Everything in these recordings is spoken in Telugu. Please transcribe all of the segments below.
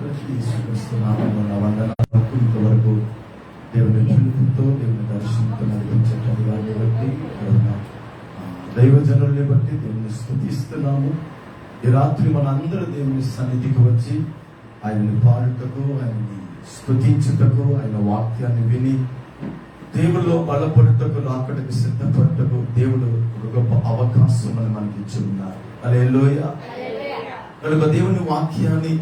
అందరికీ యేసుక్రీస్తునామమున వందనాలు. ఇంతవరకు దేవుని పిలుపుతో దేవుని దర్శనంతో నడిపించేటువంటి వారిని బట్టి దైవజనుల్ని బట్టి దేవుని స్తుతిస్తున్నాము. ఈ రాత్రి మన అందరూ దేవుని సన్నిధికి వచ్చి ఆయన్ని పాడుటకు, ఆయన్ని స్తుతించుటకు, ఆయన వాక్యాన్ని విని దేవుల్లో బలపడుటకు, రాకడకు సిద్ధపడుటకు దేవుడు ఒక గొప్ప అవకాశం మనకి ఇచ్చి ఉన్నారు. హల్లెలూయా. కనుక దేవుని వాక్యాన్ని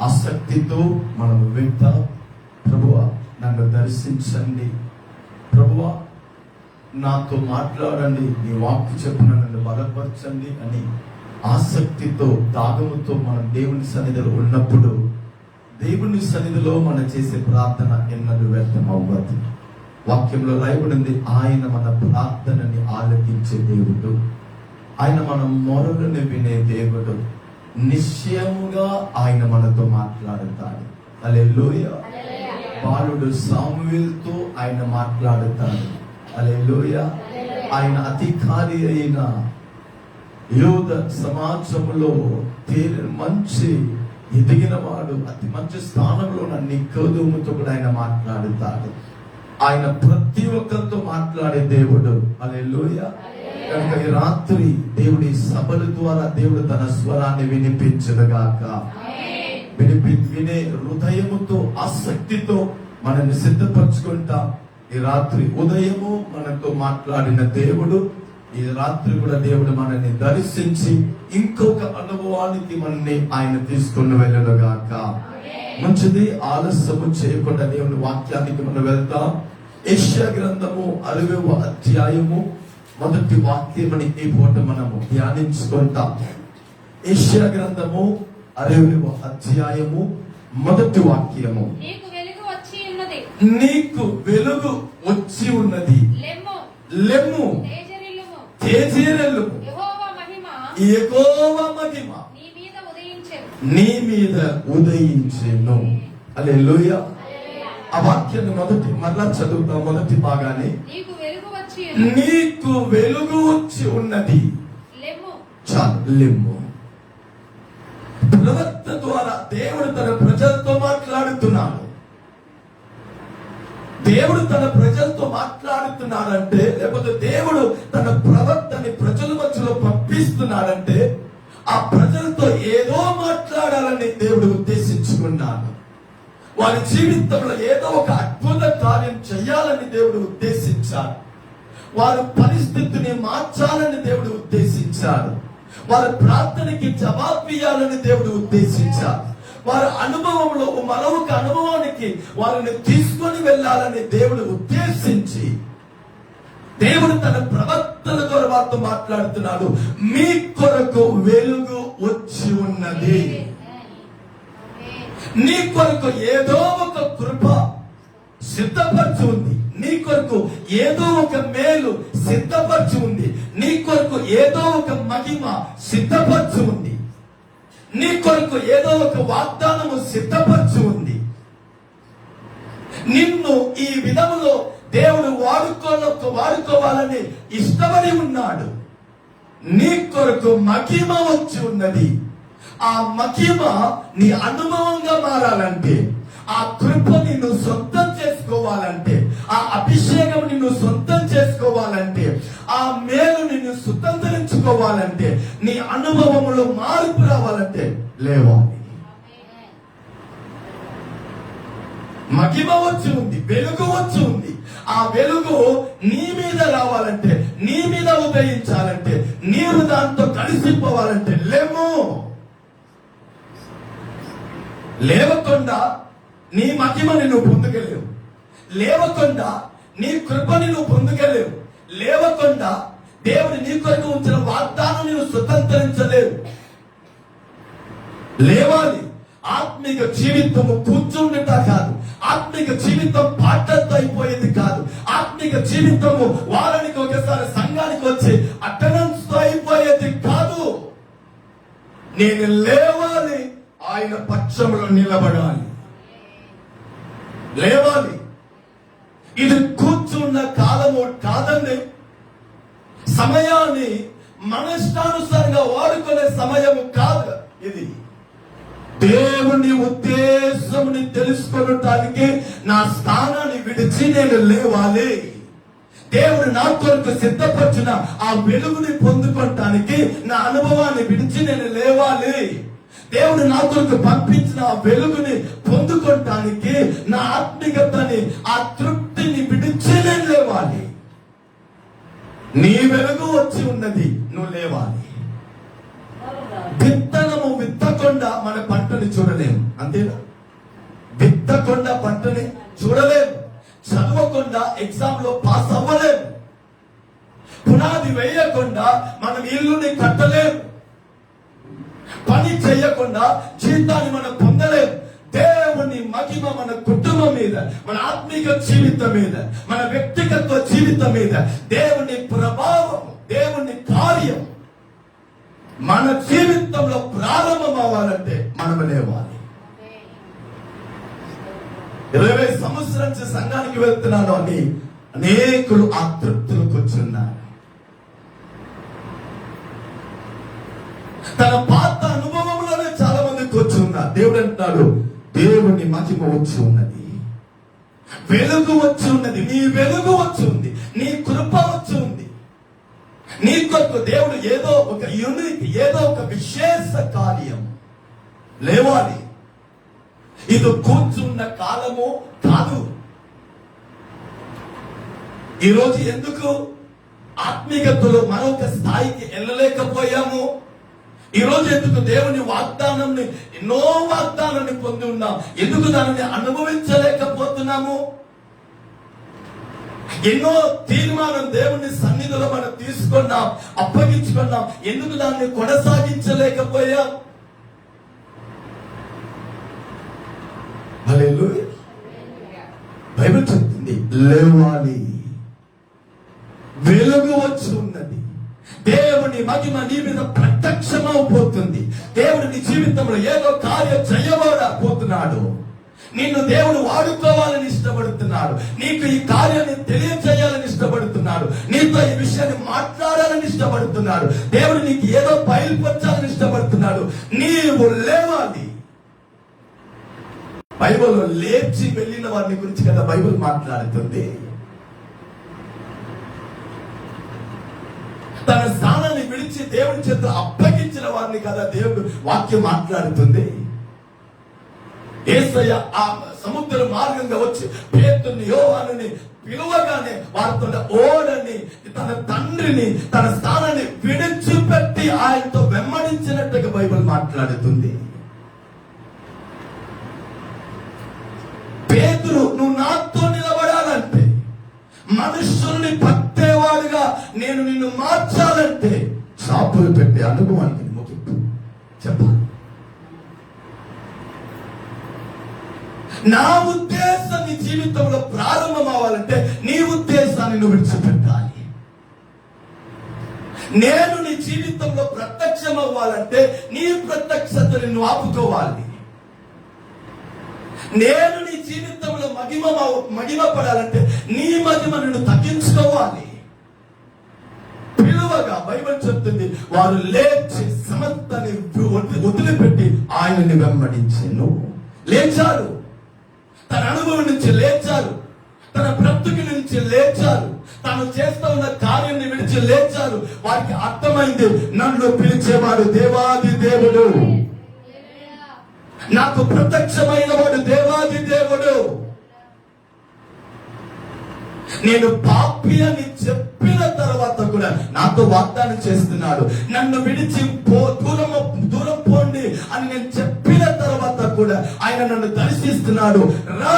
ఆసక్తితో మనం వింటాం. ప్రభువా నన్ను దర్శించండి, ప్రభువా నాతో మాట్లాడండి, నీ వాక్కు చెప్పున నన్ను బలపరచండి అని ఆసక్తితో, దాగముతో మనం దేవుని సన్నిధిలో ఉన్నప్పుడు దేవుని సన్నిధిలో మనం చేసే ప్రార్థన ఎన్నడూ వ్యర్థం అవ్వదు. వాక్యంలో రాయబడింది, ఆయన మన ప్రార్థనని ఆలకించే దేవుడు, ఆయన మన మొరలను వినే దేవుడు, నిశ్చయముగా ఆయన మనతో మాట్లాడుతాడు. హల్లెలూయా. బాలుడు సామువేలుతో ఆయన మాట్లాడుతాడు. హల్లెలూయా. ఆయన అధికారి అయిన యోధ సమాజంలో మంచి ఎదిగిన వాడు, అతి మంచి స్థానంలో ఉన్న నికోదేముతో కూడా ఆయన మాట్లాడుతాడు. ఆయన ప్రతి ఒక్కరితో మాట్లాడే దేవుడు. హల్లెలూయా. కనుక ఈ రాత్రి దేవుడి సభల ద్వారా దేవుడు తన స్వరాన్ని వినిపించదుగాక. వినే హృదయముతో, ఆసక్తితో మనల్ని సిద్ధపరచుకుంటాం. ఈ రాత్రి ఉదయము మనతో మాట్లాడిన దేవుడు ఈ రాత్రి కూడా దేవుడు మనల్ని దర్శించి ఇంకొక అనుభవానికి మనల్ని ఆయన తీసుకుని వెళ్ళనుగాక. మంచిది, ఆలస్యము చేయకుండా దేవుని వాక్యానికి మనం వెళ్తాం. యెషయా గ్రంథము 60వ అధ్యాయము మొదటి వాక్యమని ఈ పూట మనము ధ్యానించుకుంటాం. యెషయా గ్రంథము 60వ అధ్యాయము మొదటి వాక్యము. నీకు వెలుగు వచ్చి ఉన్నది, లెమ్ము తేజరిల్లుము, యెహోవా మహిమ నీ మీద ఉదయించెను. హల్లెలూయా. ఆ వాక్యాన్ని మరలా చదువుతాం. మొదటి భాగాన్ని, నీకు వెలుగు వచ్చి ఉన్నది, చాలు, లెమ్ము. ప్రవక్త ద్వారా దేవుడు తన ప్రజలతో మాట్లాడుతున్నాడు. దేవుడు తన ప్రజలతో మాట్లాడుతున్నాడంటే, లేకపోతే దేవుడు తన ప్రవక్తని ప్రజల మధ్యలో పంపిస్తున్నాడంటే ఆ ప్రజలతో ఏదో మాట్లాడాలని దేవుడు ఉద్దేశించుకున్నాడు. వారి జీవితంలో ఏదో ఒక అద్భుత కార్యం చేయాలని దేవుడు ఉద్దేశించాడు. వారి పరిస్థితిని మార్చాలని దేవుడు ఉద్దేశించాడు. వారి ప్రార్థనకి జవాబు ఇవ్వాలని దేవుడు ఉద్దేశించాడు. వారి అనుభవంలో మరొక అనుభవానికి వారిని తీసుకొని వెళ్ళాలని దేవుడు ఉద్దేశించి దేవుడు తన ప్రవక్తల ద్వారా వారితో మాట్లాడుతున్నాడు. మీ కొరకు వెలుగు వచ్చి ఉన్నది, నీ కొరకు ఏదో ఒక కృప సిద్ధపరచి ఉంది, నీ కొరకు ఏదో ఒక మేలు సిద్ధపరచి ఉంది, నీ కొరకు ఏదో ఒక మహిమ సిద్ధపరచి ఉంది, నీ కొరకు ఏదో ఒక వాగ్దానము సిద్ధపరచి ఉంది. నిన్ను ఈ విధములో దేవుడు వాడుకోవాలని ఇష్టపడి ఉన్నాడు. నీ కొరకు మహిమ వచ్చి ఉన్నది. ఆ మహిమ నీ అనుభవంగా మారాలంటే, ఆ కృప నిన్ను సొంతం చేసుకోవాలంటే, ఆ అభిషేకం నిన్ను సొంతం చేసుకోవాలంటే, ఆ మేలు నిన్ను స్వతంత్రించుకోవాలంటే, నీ అనుభవంలో మార్పు రావాలంటే లేవాలి. మహిమ వచ్చి ఉంది, వెలుగు వచ్చి ఉంది. ఆ వెలుగు నీ మీద రావాలంటే, నీ మీద ఉదయించాలంటే, నీవు దాంతో కలిసిపోవాలంటే లేము. లేవకుండా నీ మహిమని నువ్వు పొందుకెళ్ళేవు, లేవకుండా నీ కృపని నువ్వు పొందుకెళ్ళేవు, లేవకుండా దేవుడు నీ కొరకు ఉంచిన వాగ్దానం నువ్వు స్వతంత్రించలేవు. లేవాలి. ఆత్మిక జీవితము కూర్చుండట కాదు, ఆత్మిక జీవితం పాటతో అయిపోయేది కాదు, ఆత్మిక జీవితము వారానికి ఒకసారి సంఘానికి వచ్చి అటెండెన్స్ తో అయిపోయేది కాదు. నేను లేవాలి, ఆయన పక్షంలో నిలబడాలి, లేవాలి. ఇది కూర్చున్న కాలము కాదండి. సమయాన్ని మన ఇష్టానుసారంగా వాడుకునే సమయము కాదు ఇది. దేవుని ఉద్దేశముని తెలుసుకోవటానికి నా స్థానాన్ని విడిచి నేను లేవాలి. దేవుడు నా కొరకు సిద్ధపరిచిన ఆ వెలుగుని పొందుకోవటానికి నా అనుభవాన్ని విడిచి నేను లేవాలి. దేవుడు నా కొరకు పంపించిన ఆ వెలుగుని పొందుకోవటానికి నా ఆత్మీయతని, ఆ తృప్తిని విడిచి నేను లేవాలి. నీ వెలుగు వచ్చి ఉన్నది, నువ్వు లేవాలి. విత్తనము విత్తకుండా మన పంటని చూడలేము, అంతేనా? విత్తకుండా పంటని చూడలేము. చదవకుండా ఎగ్జామ్ లో పాస్ అవ్వలేము. పునాది వేయకుండా మనం ఇల్లుని కట్టలేము. పని చేయకుండా జీతాన్ని మనం పొందలేము. దేవుని మహిమ మన కుటుంబం మీద, మన ఆత్మీయ జీవితం మీద, మన వ్యక్తిగత జీవితం మీద, దేవుని ప్రభావం, దేవుని కార్యం మన జీవితంలో ప్రారంభం అవ్వాలంటే మనం లేవాలి. 20 సంవత్సరాల నుంచి సంఘానికి వెళ్తున్నాను అని అనేకులు ఆ తృప్తులకు వచ్చున్నారు. తన పాత అనుభవంలోనే చాలా మందికి వచ్చి ఉన్నారు. దేవుడు అంటున్నాడు, దేవుని మహిమ వచ్చి ఉన్నది, వెలుగు వచ్చి ఉన్నది, నీ వెలుగు వచ్చి ఉంది, నీ కృప వచ్చి ఉంది. నీ కొరకు దేవుడు ఏదో ఒక యూనిక్, ఏదో ఒక విశేష కార్యం లేవాలి. ఇది కూర్చున్న కాలము కాదు. ఈరోజు ఎందుకు ఆత్మీయతలో మరొక స్థాయికి వెళ్ళలేకపోయాము? ఈరోజు ఎందుకు దేవుని వాగ్దానాన్ని, ఎన్నో వాగ్దానాన్ని పొంది ఉన్నాం, ఎందుకు దానిని అనుభవించలేకపోతున్నాము? ఎన్నో తీర్మానం దేవుని సన్నిధిలో మనం తీసుకున్నాం, అప్పగించుకున్నాం, ఎందుకు దాన్ని కొనసాగించలేకపోయాం? హల్లెలూయా. బైబిల్ చెప్తుంది, లేవాలి, వెలుగు వచ్చి ఉన్నది, దేవుని మహిమ నీ మీద ప్రత్యక్షమైపోతుంది. దేవుడు నీ జీవితంలో ఏదో కార్యం చేయబోతున్నాడు. నిన్ను దేవుడు వాడుకోవాలని ఇష్టపడుతున్నాడు. నీకు ఈ కార్యాన్ని తెలియజేయాలని ఇష్టపడుతున్నాడు. నీతో ఈ విషయాన్ని మాట్లాడాలని ఇష్టపడుతున్నాడు. దేవుడు నీకు ఏదో బయలుపరచాలని ఇష్టపడుతున్నాడు. నీవు లేవాలి. బైబిల్లో లేచి వెళ్ళిన వారిని గురించి కదా బైబిల్ మాట్లాడుతుంది. తన స్థానాన్ని విడిచి దేవుని చేత అప్పగించిన వారిని కదా దేవుడు వాక్యం మాట్లాడుతుంది. యేసయ్య ఆ సముద్ర మార్గంగా వచ్చి పేతురుని, యోహానుని పిలువగానే వారితో ఓడని, తన తండ్రిని, తన స్థానాన్ని విడిచిపెట్టి ఆయనతో వెంబడించినట్టుగా బైబిల్ మాట్లాడుతుంది. పేతురు, నువ్వు నాతో నిలబడాలంటే, మనుషుల్ని పట్టేవాడుగా నేను నిన్ను మార్చాలంటే చాపులు పెట్టే అనుభవానికి ముగింపు చెప్పాలి. నా ఉద్దేశం నీ జీవితంలో ప్రారంభం అవ్వాలంటే నీ ఉద్దేశాన్ని నువ్వు విడిచిపెట్టాలి. నేను నీ జీవితంలో ప్రత్యక్షం అవ్వాలంటే నీ ప్రత్యక్షతని నువ్వు ఆపుకోవాలి. నేను నీ జీవితంలో మహిమ పడాలంటే నీ మహిమ నిన్ను తగ్గించుకోవాలి. పిలువగా బైబిల్ చెప్తుంది, వారు లేచి సమస్తని వదిలిపెట్టి ఆయనని వెంబడించాను. లేచారు, తన అనుభవం నుంచి లేచారు, తన బ్రతుకు నుంచి లేచారు, తాను చేస్తా ఉన్న కార్యాన్ని విడిచి లేచారు. వారికి అర్థమైంది, నన్ను పిలిచేవాడు దేవాది దేవుడు, నాకు ప్రత్యక్షమైన వాడు దేవాది దేవుడు. నేను పాపి అని చెప్పిన తర్వాత కూడా నాతో వాగ్దానం చేస్తున్నాడు. నన్ను విడిచి దూరం పోండి అని నేను చెప్పిన తర్వాత కూడా ఆయన నన్ను దర్శిస్తున్నాడు. రా,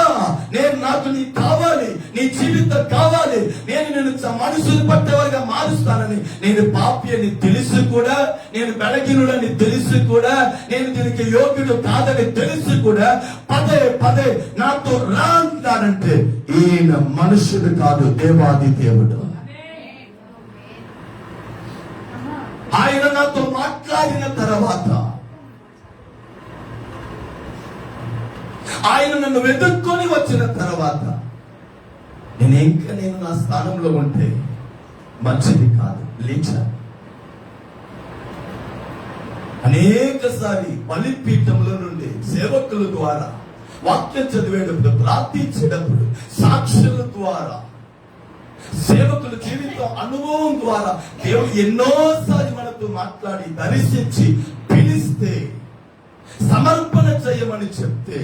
నాకు నీ కావాలి, నీ జీవితం కావాలి, నేను మనుషులు పట్టేవారిగా మారుస్తానని. నేను పాపి అని తెలిసి కూడా, నేను బలహీనుడని తెలిసి కూడా, నేను దీనికి యోగ్యుడు కాదని తెలిసి కూడా పదే పదే నాతో రా అంటాడంటే ఈయన మనుషుడు కాదు, దేవాది దేవుడు. ఆయన నాతో మాట్లాడిన తర్వాత, ఆయన నన్ను వెతుక్కొని వచ్చిన తర్వాత, నేను నా స్థానంలో ఉంటే మంచిది కాదు, లేచాను. అనేక సారి బలిపీఠంలో నుండి సేవకుల ద్వారా, వాక్యం చదివేటప్పుడు, ప్రార్థించేటప్పుడు, సాక్షుల ద్వారా, సేవకుల జీవితం అనుభవం ద్వారా దేవుడు ఎన్నోసార్లు మనతో మాట్లాడి దర్శించి పిలిస్తే, సమర్పణ చేయమని చెప్తే,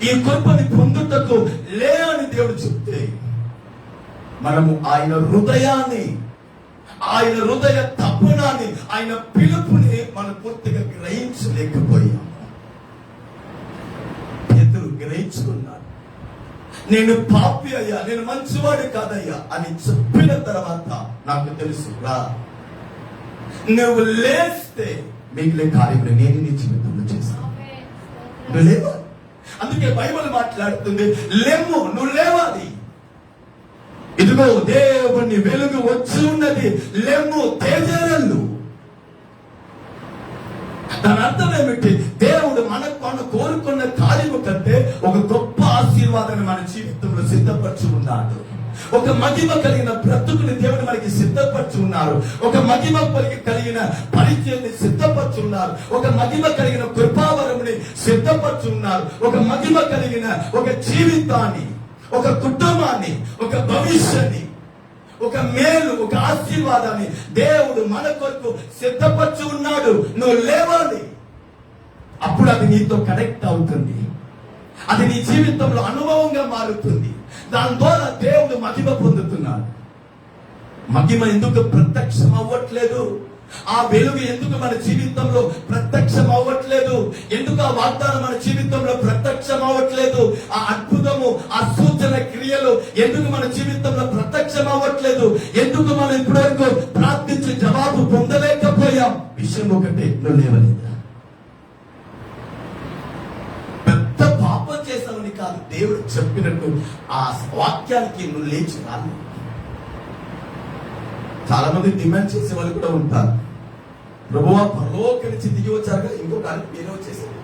ఈ కృపని పొందుటకు లే అని దేవుడు చెప్తే, మనము ఆయన హృదయాన్ని, ఆయన హృదయ తపనాన్ని, ఆయన పిలుపుని మనం పూర్తిగా గ్రహించలేకపోయాం. పేతురు గ్రహించుకున్నాడు. నేను పాపి అయ్యా, నేను మంచివాడు కాదయ్యా అని చెప్పిన తర్వాత నాకు తెలుసు, రా నువ్వు లేస్తే మిగిలిన కార్యములు నేను నీ జీవితంలో చేస్తాను. నువ్వు లేవాలి. అందుకే బైబిల్ మాట్లాడుతుంది, లెమ్ము, నువ్వు లేవాలి. ఇదిగో దేవుని వెలుగు వచ్చి ఉన్నది, లెమ్ము, తేజరల్లు. దాని అర్థం ఏమిటి? దేవుడు మనం కోరుకున్న కార్యము కంటే ఒక గొప్ప ఆశీర్వాదాన్ని మన జీవితంలో సిద్ధపరచు ఉన్నాడు. ఒక మహిమ కలిగిన బ్రతుకుని దేవుడు మనకి సిద్ధపరచు ఉన్నారు. ఒక మహిమ కలిగిన పరిచయాన్ని సిద్ధపరచు ఉన్నారు. ఒక మహిమ కలిగిన కృపావరముని సిద్ధపరచు ఉన్నారు. ఒక మహిమ కలిగిన ఒక జీవితాన్ని, ఒక కుటుంబాన్ని, ఒక భవిష్యత్తుని, ఒక మేలు, ఒక ఆశీర్వాదాన్ని దేవుడు మన కొరకు సిద్ధపరచు ఉన్నాడు. నువ్వు లేవాలి. అప్పుడు అది నీతో కనెక్ట్ అవుతుంది. అది నీ జీవితంలో అనుభవంగా మారుతుంది. దాని ద్వారా దేవుడు మహిమ పొందుతున్నాడు. మహిమ ఎందుకు ప్రత్యక్షం అవ్వట్లేదు? ఆ వెలుగు ఎందుకు మన జీవితంలో ప్రత్యక్షం అవ్వట్లేదు? ఎందుకు ఆ వాగ్దానం మన జీవితంలో ప్రత్యక్షం అవ్వట్లేదు? ఆ అద్భుతము, ఆ సూచన క్రియలు ఎందుకు మన జీవితంలో ప్రత్యక్షం అవ్వట్లేదు? ఎందుకు మనం ఇప్పటివరకు ప్రార్థించి జవాబు పొందలేకపోయాం? విషయం ఒకటే, నువ్వు లేవలేదా? పెద్ద పాపం చేసామని కాదు, దేవుడు చెప్పినట్టు ఆ వాక్యానికి నువ్వు లేచి రాలి. చాలా మంది డిమాండ్ చేసే వాళ్ళు కూడా ఉంటారు. ప్రభువా, పరలోకం నుంచి దిగి వచ్చారు కదా, ఇంకో కార్యం మీరే వచ్చేసారు.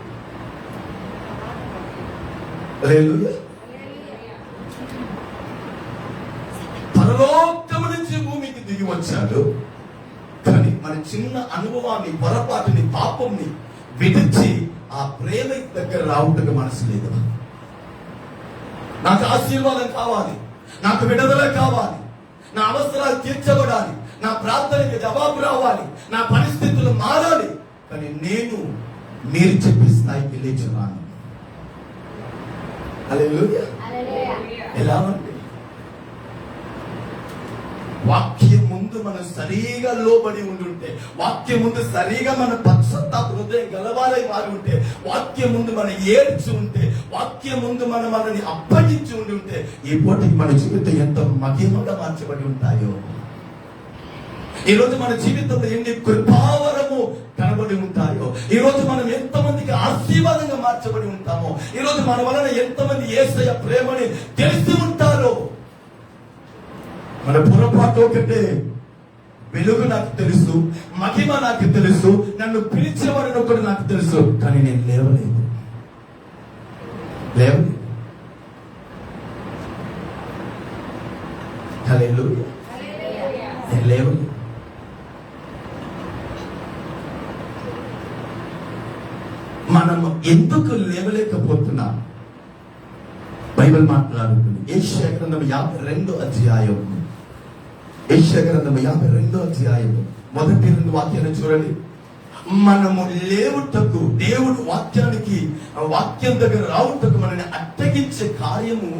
పరలోకం నుంచి భూమికి దిగి వచ్చాడు, కానీ మన చిన్న అనుభవాన్ని, పొరపాటుని, పాపంని విడిచి ఆ ప్రేమ దగ్గర రావుటకు మనసు లేదు. నాకు ఆశీర్వాదం కావాలి, నాకు విడుదల కావాలి, నా అవసరాలు తీర్చబడాలి, నా ప్రార్థనకి జవాబు రావాలి, నా పరిస్థితులు మారాలి, కానీ నేను మీరు చెప్పే స్థాయికి లేచున్నాను. హల్లెలూయా. ఎలా ఉంది? వాక్యం ముందు మనం సరిగా లోబడి ఉండుంటే, వాక్యం ముందు సరిగా మన పశ్చాత్తాప హృదయం గలవాలై మారి ఉంటే, వాక్యం ముందు మనం ఏడ్చి ఉంటే, వాక్యం ముందు మనల్ని అప్పగించి ఉండి ఉంటే, ఈ పూటకి మన జీవితం ఎంత మహిమగా మార్చబడి ఉంటాయో. ఈ రోజు మన జీవితంలో ఎన్ని కృపావరము కనబడి ఉంటాయో, ఈ రోజు మనం ఎంతమందికి ఆశీర్వాదంగా మార్చబడి ఉంటామో, ఈ రోజు మన వలన ఎంతమంది యేసయ్య ప్రేమని తెలిసి ఉంటారో. మన పొరపాటు ఒకటే, వెలుగు నాకు తెలుసు, మహిమ నాకు తెలుసు, నన్ను పిలిచేవాడిని ఒకటి నాకు తెలుసు, కానీ నేను లేవలేదు. హల్లెలూయా. నేను లేవలేదు. మనము ఎందుకు లేవలేకపోతున్నాం? బైబిల్ మాట్లాడుతుంది. యెషయా గ్రంథం 52వ అధ్యాయం, యెషయా గ్రంథం 52వ అధ్యాయం మొదటి 2 వాక్యాలను చూడండి. మనము లేవుటకు, దేవుడు వాక్యం దగ్గర రావుటకు మనల్ని అట్టగించే కార్యము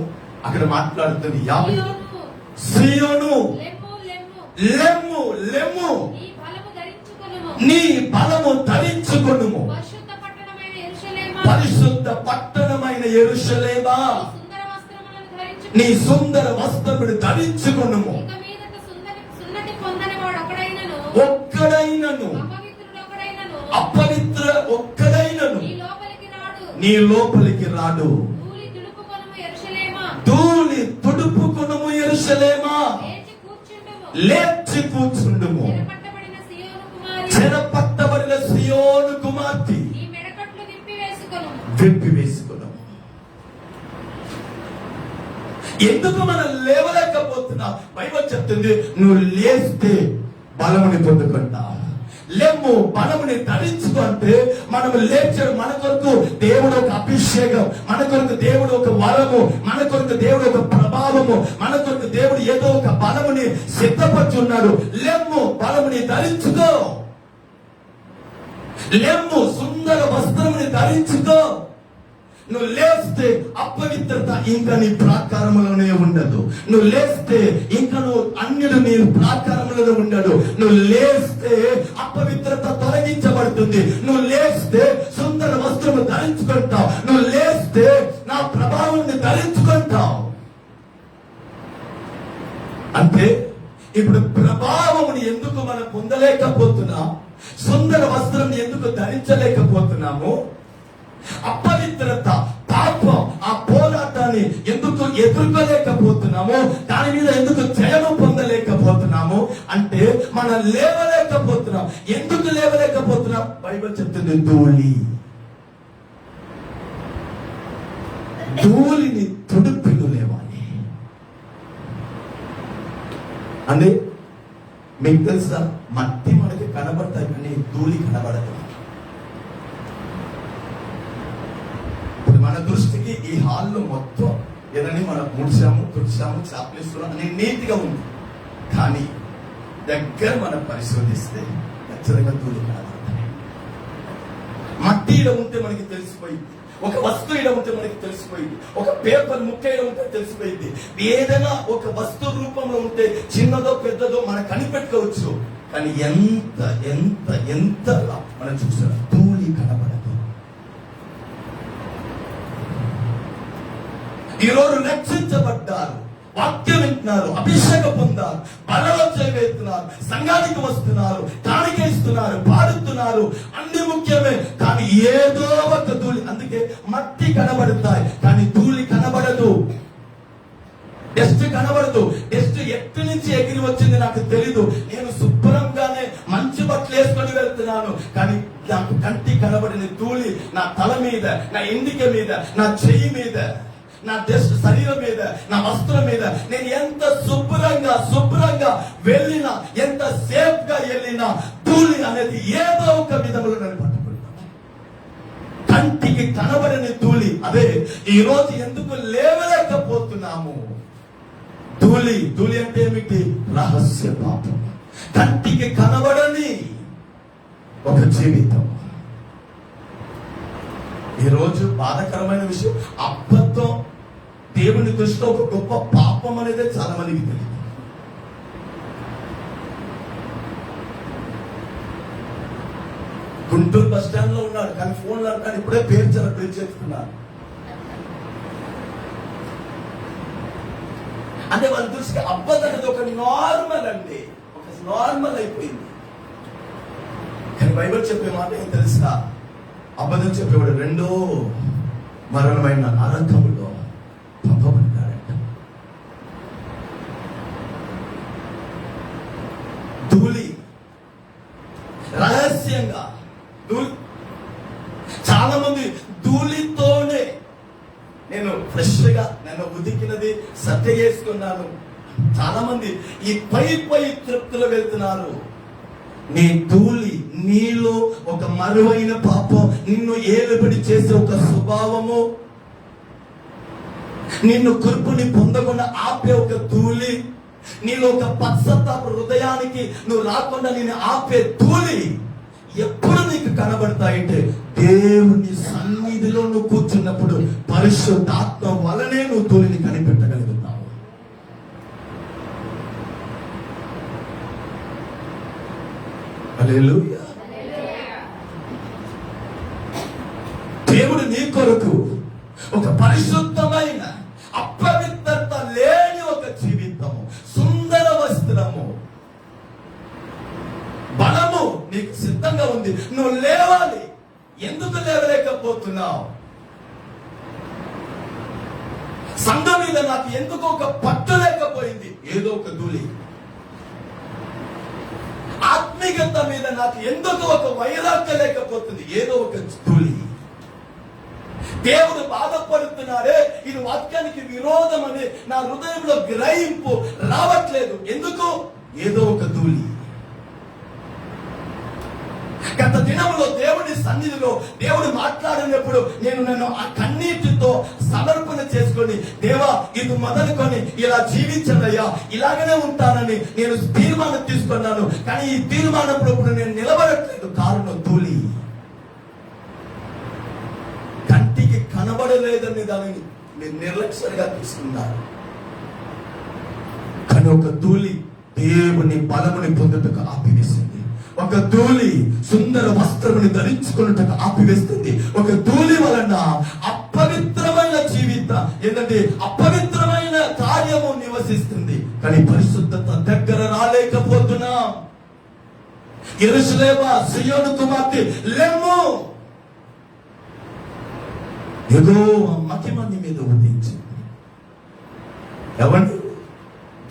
అక్కడ మాట్లాడుతుంది. సియోను, లెమ్ము, లెమ్ము, నీ బలము ధరించుకొనుము, పరిశుద్ధ పట్టణమైన యెరూషలేమా, నీ సుందర వస్త్రమును ధరించుకొనుము. ఒక్కడైనను, అపవిత్ర ఒక్కడైనను నీ లోపలికి రాడు. ధూళి తుడుపుకొనుము యెరూషలేమా, లేచి కూర్చుండుము. చెరపట్టబడిన సియోను కుమార్తె, విప్పివేసుకున్నాం. ఎందుకు మనం లేవలేకపోతున్నాం? బైబిల్ చెప్తుంది, నువ్వు లేస్తే బలముని పొందుకుంటావు, లెమ్ము బలముని ధరించుకో అంటే మనము లేచాడు. మన కొరకు దేవుడు ఒక అభిషేకం, మన కొరకు దేవుడు ఒక వరము, మన కొరకు దేవుడు ఒక ప్రభావము, మన కొరకు దేవుడు ఏదో ఒక బలముని సిద్ధపరుచున్నాడు. లెమ్ము బలముని ధరించుకో, లెమ్ము సుందర వస్త్రముని ధరించుకో. నువ్వు లేస్తే అపవిత్రత ఇంకా నీ ప్రాకారములోనే ఉండదు. నువ్వు లేస్తే ఇంకా నువ్వు అన్యుడు నీ ప్రాకారములలో ఉండడు. నువ్వు లేస్తే అపవిత్రత తొలగించబడుతుంది. నువ్వు లేస్తే సుందర వస్త్రము ధరించుకుంటావు. నువ్వు లేస్తే నా ప్రభావాన్ని ధరించుకుంటావు. అంటే ఇప్పుడు ప్రభావముని ఎందుకు మనం పొందలేకపోతున్నాం? సుందర వస్త్రం ఎందుకు ధరించలేకపోతున్నాము? అపవిత్రత, పాపం, ఆ పోరాటాన్ని ఎందుకు ఎదుర్కోలేకపోతున్నాము? దాని మీద ఎందుకు జయము పొందలేకపోతున్నాము? అంటే మనం లేవలేకపోతున్నాం. ఎందుకు లేవలేకపోతున్నాం? బైబిల్ చెప్తుంది ధూళిని తుడుపులు లేవాలి అంటే మీకు తెలుసా, మట్టి మనకి కనబడతాయి కానీ ధూళి కనబడదు. ఇప్పుడు మన దృష్టికి ఈ హాల్లో మొత్తం ఏదని మనం ముడిచాము, తుడిచాము, చాపలిస్తున్నాం అని నీట్గా ఉంది. కానీ దగ్గర మనం పరిశోధిస్తే ఖచ్చితంగా ధూళి కనబడతాయి. మట్టి ఇలా ఉంటే మనకి తెలిసిపోయింది, ఒక వస్తువు ఇలా ఉంటే మనకి తెలిసిపోయింది, ఒక పేపర్ ముక్క ఇలా ఉంటే తెలిసిపోయింది. ఏదైనా ఒక వస్తువు రూపంలో ఉంటే చిన్నదో పెద్దదో మనం కనిపెట్టుకోవచ్చు. కానీ ఎంత ఎంత ఎంత మనం చూస్తున్నాం, ధూళి కనబడదు. ఈరోజు రక్షించబడ్డారు, వాక్యం వింటున్నారు, అభిషేకం పొందారు, బలలో చేయవేస్తున్నారు, సంఘానికి వస్తున్నారు, కాணிకేస్తున్నారు, పాడుతున్నారు, అన్ని ముఖ్యమే. కానీ ఏదో ఒక ధూళి. అందుకే మట్టి కనబడతాయి కానీ ధూళి కనబడదు, డస్ట్ కనబడదు. డస్ట్ ఎక్కడి నుంచి ఎగిరి వచ్చింది నాకు తెలీదు. నేను శుభ్రంగానే మంచి బట్టలు వేసుకొని వెళ్తున్నాను కానీ నాకు కంటి కనబడిన ధూళి నా తల మీద, నా ఎండిక మీద, నా చెయ్యి మీద, నా శరీరం మీద, నా వస్త్రం మీద నేను ఎంత శుభ్రంగా వెళ్ళినా, ఎంత సేఫ్ గా వెళ్ళినా ధూళి అనేది ఏదో ఒక విధంలో నన్ను పట్టుకుంటాను. కంటికి కనబడని ధూళి. అదే ఈ రోజు ఎందుకు లేవలేకపోతున్నాము? ధూళి అంటే ఏమిటి? రహస్య పాపం, కంటికి కనబడని ఒక జీవితం. ఈరోజు బాధాకరమైన విషయం, అబద్ధం దేవుని దృష్టిలో ఒక గొప్ప పాపం అనేది చాలా మందికి తెలియదు. గుంటూరు బస్ స్టాండ్ లో ఉన్నాడు కానీ ఫోన్లో అంటాడు ఇప్పుడే పేరు చేస్తున్నారు. అంటే వాళ్ళ దృష్టికి అబద్ధం అనేది ఒక నార్మల్ అండి, ఒక నార్మల్ అయిపోయింది. కానీ బైబిల్ చెప్పే మాట ఏం తెలుసా? అబద్ధం చెప్పేవాడు రెండో మరణమైన నరకములో పంపబడ్డాడంట. ధూళి రహస్యంగా చాలా మంది ధూళితోనే నేను ఫ్రెష్ గా నేను ఉదికినది సత్య చేసుకున్నాను. చాలా మంది ఈ పై తృప్తిలో వెళ్తున్నారు. నీ ధూళి, నీలో ఒక మరువైన పాపం, నిన్ను ఏలుబడి చేసే ఒక స్వభావము, నిన్ను కుర్పుని పొందకుండా ఆపే ఒక ధూళి, నీలో ఒక పశ్చాత్తాప హృదయానికి నువ్వు రాకుండా నేను ఆపే ధూళి ఎప్పుడు నీకు కనబడతాయంటే దేవుని సన్నిధిలో నువ్వు కూర్చున్నప్పుడు పరిశుద్ధాత్మ వలనే నువ్వు ధూళిని కనిపెట్టగలుగుతావు. హల్లెలూయా. దేవుడు నీ కొరకు ఒక పరిశుద్ధమైన అపవిత్రత లేని ఒక జీవితము, సుందర వస్త్రము, బలము నీకు సిద్ధంగా ఉంది. నువ్వు లేవాలి. ఎందుకు లేవలేకపోతున్నావు? సంఘం మీద నాకు ఎందుకు ఒక పట్టు లేకపోయింది? ఏదో ఒక ధూళి. ఆత్మీయత మీద నాకు ఎందుకు ఒక వైరాగ్యం లేకపోతుంది? ఏదో ఒక ధూళి. దేవుడు బాధపడుతున్నాడే, ఇది వాక్యానికి విరోధం అని నా హృదయంలో గ్రహింపు రావట్లేదు. ఎందుకు? ఏదో ఒక ధూళి. దినంలో దేవుని సన్నిధిలో దేవుడు మాట్లాడినప్పుడు నేను నన్ను ఆ కన్నీటితో సమర్పణ చేసుకొని, దేవా ఇది మొదలుకొని ఇలా జీవించదయ్యా, ఇలాగనే ఉంటానని నేను తీర్మానం తీసుకున్నాను. కానీ ఈ తీర్మానంలో ఇప్పుడు నేను నిలబడట్లేదు. కారణం ధూళి, కంటికి కనబడలేదని దానిని మీరు నిర్లక్ష్యంగా తీసుకున్నారు. కానీ ఒక ధూళి దేవుని బలముని పొందుటకు ఆపివేసింది. ఒక ధూళి సుందర వస్త్రముని ధరించుకున్నట్టుగా ఆపివేస్తుంది. ఒక ధూళి వలన అపవిత్రమైన ఏంటంటే అపవిత్రమైన కార్యము నివసిస్తుంది. కానీ పరిశుద్ధత దగ్గర రాలేకపోతున్నాం. యెరూషలేమా, సీయోను కుమార్తె లెమ్ము, యెహోవా మహిమ నీ మీద ఉదయించింది. ఎవరు?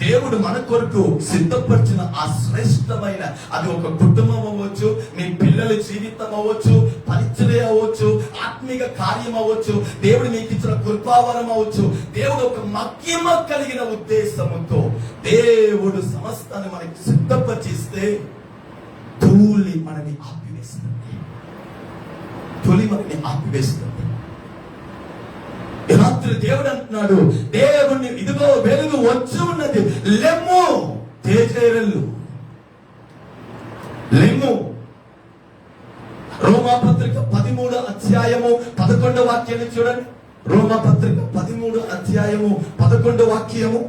దేవుడు మన కొరకు సిద్ధపరిచిన ఆ శ్రేష్టమైన, అది ఒక కుటుంబం అవ్వచ్చు, మీ పిల్లల జీవితం అవ్వచ్చు, పరిచర్య అవ్వచ్చు, ఆత్మీయ కార్యం అవ్వచ్చు, దేవుడు మీకు ఇచ్చిన కృపావరం అవ్వచ్చు. దేవుడు ఒక మహిమ కలిగిన ఉద్దేశంతో దేవుడు సమస్తాన్ని మనకి సిద్ధపరిస్తే ధూళి మనని ఆపివేస్తుంది. ధూళి మనని ఆపివేస్తుంది. రాత్రి దేవుడు అంటున్నాడు, దేవుణ్ణి ఇదిగో వెలుగు వచ్చి ఉన్నది, లెమ్ము, తేజేరెల్లు, లెమ్ము. రోమాపత్రిక 13వ అధ్యాయము 11వ వాక్యాన్ని చూడండి. రోమాపత్రిక 13వ అధ్యాయము 11వ వాక్యము.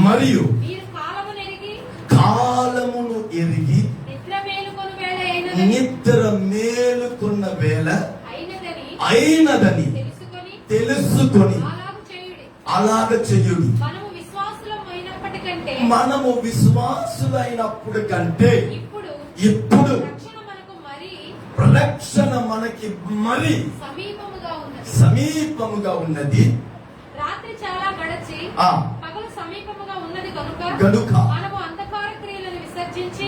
మరియు కాలమును ఎరిగి నిద్ర మేలుకున్న వేళ అయినదని తెలుసుకొని అలాగ చేయుడి. మనము విశ్వాసులైనప్పుడు కంటే ఇప్పుడు రక్షణ మనకి మరి సమీపముగా ఉన్నది. రాత్రి చాలా గడిచి పగలు సమీపముగా ఉన్నది కనుక మనము అంధకార క్రియలను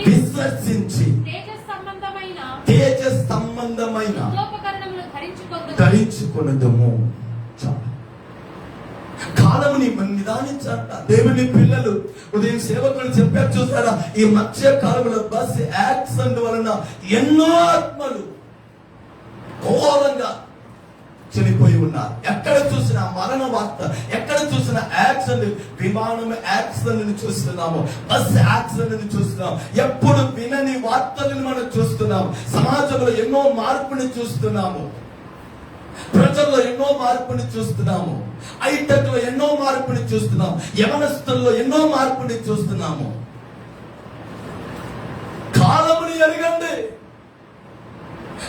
విసర్జించి తేజ సంబంధమైన యుద్ధోపకరణములు ధరించుకొనుదుము. కాలముని నిదానించాట. దేవుని పిల్లలు ఉదయం సేవకులు చెప్పారు చూసారా, ఈ మధ్య కాలంలో బస్ యాక్సిడెంట్ వలన ఎన్నో ఆత్మలు ఘోరంగా చనిపోయి ఉన్నారు. ఎక్కడ చూసినా మరణ వార్త, ఎక్కడ చూసినా యాక్సిడెంట్, విమానం యాక్సిడెంట్ చూస్తున్నాము, బస్ యాక్సిడెంట్ చూస్తున్నాం. ఎప్పుడు వినని వార్తలను మనం చూస్తున్నాం. సమాజంలో ఎన్నో మార్పుని చూస్తున్నాము, ప్రజల్లో ఎన్నో మార్పుని చూస్తున్నాము, హైటెక్ లో ఎన్నో మార్పుని చూస్తున్నాం, యవనస్తుల్లో ఎన్నో మార్పుని చూస్తున్నాము. కాలముని ఎరగండి.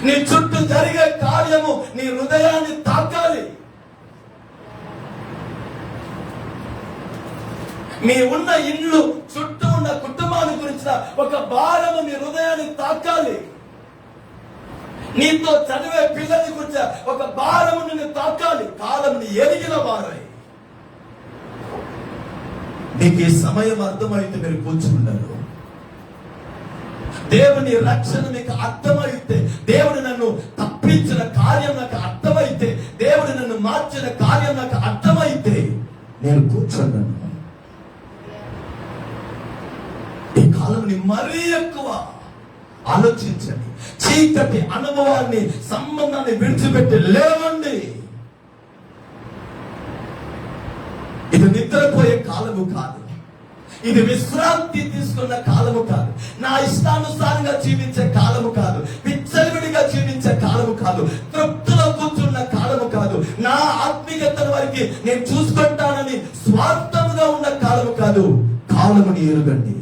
నీ చుట్టూ జరిగే కార్యము నీ హృదయాన్ని తాకాలి. మీ ఉన్న ఇల్లు చుట్టూ ఉన్న కుటుంబాన్ని గురించిన ఒక భారము నీ హృదయాన్ని తాకాలి. నీతో చదివే పిల్లల గురించి ఒక భారము నిన్ను తాకాలి. కాలముని ఎరిగిన వారై నీకు ఈ సమయం అర్థమైతే మీరు కూర్చున్నారు. దేవుని రక్షణ మీకు అర్థమైతే, దేవుడు నన్ను తప్పించిన కార్యం నాకు అర్థమైతే, దేవుడు నన్ను మార్చిన కార్యం నాకు అర్థమైతే నేను కూర్చున్నాను. ఈ కాలంని మరీ ఎక్కువ ఆలోచించండి. చీకటి అనుభవాన్ని, సంబంధాన్ని విడిచిపెట్టి లేవండి. ఇది నిద్రపోయే కాలము కాదు, ఇది విశ్రాంతి తీసుకున్న కాలము కాదు, నా ఇష్టానుసారంగా జీవించే కాలము కాదు, విచ్చలవిడిగా జీవించే కాలము కాదు, తృప్తిలో కూర్చున్న కాలము కాదు, నా ఆత్మీయతల వరకు నేను చూసుకుంటానని స్వార్థముగా ఉన్న కాలము కాదు. కాలముని ఎరుగండి.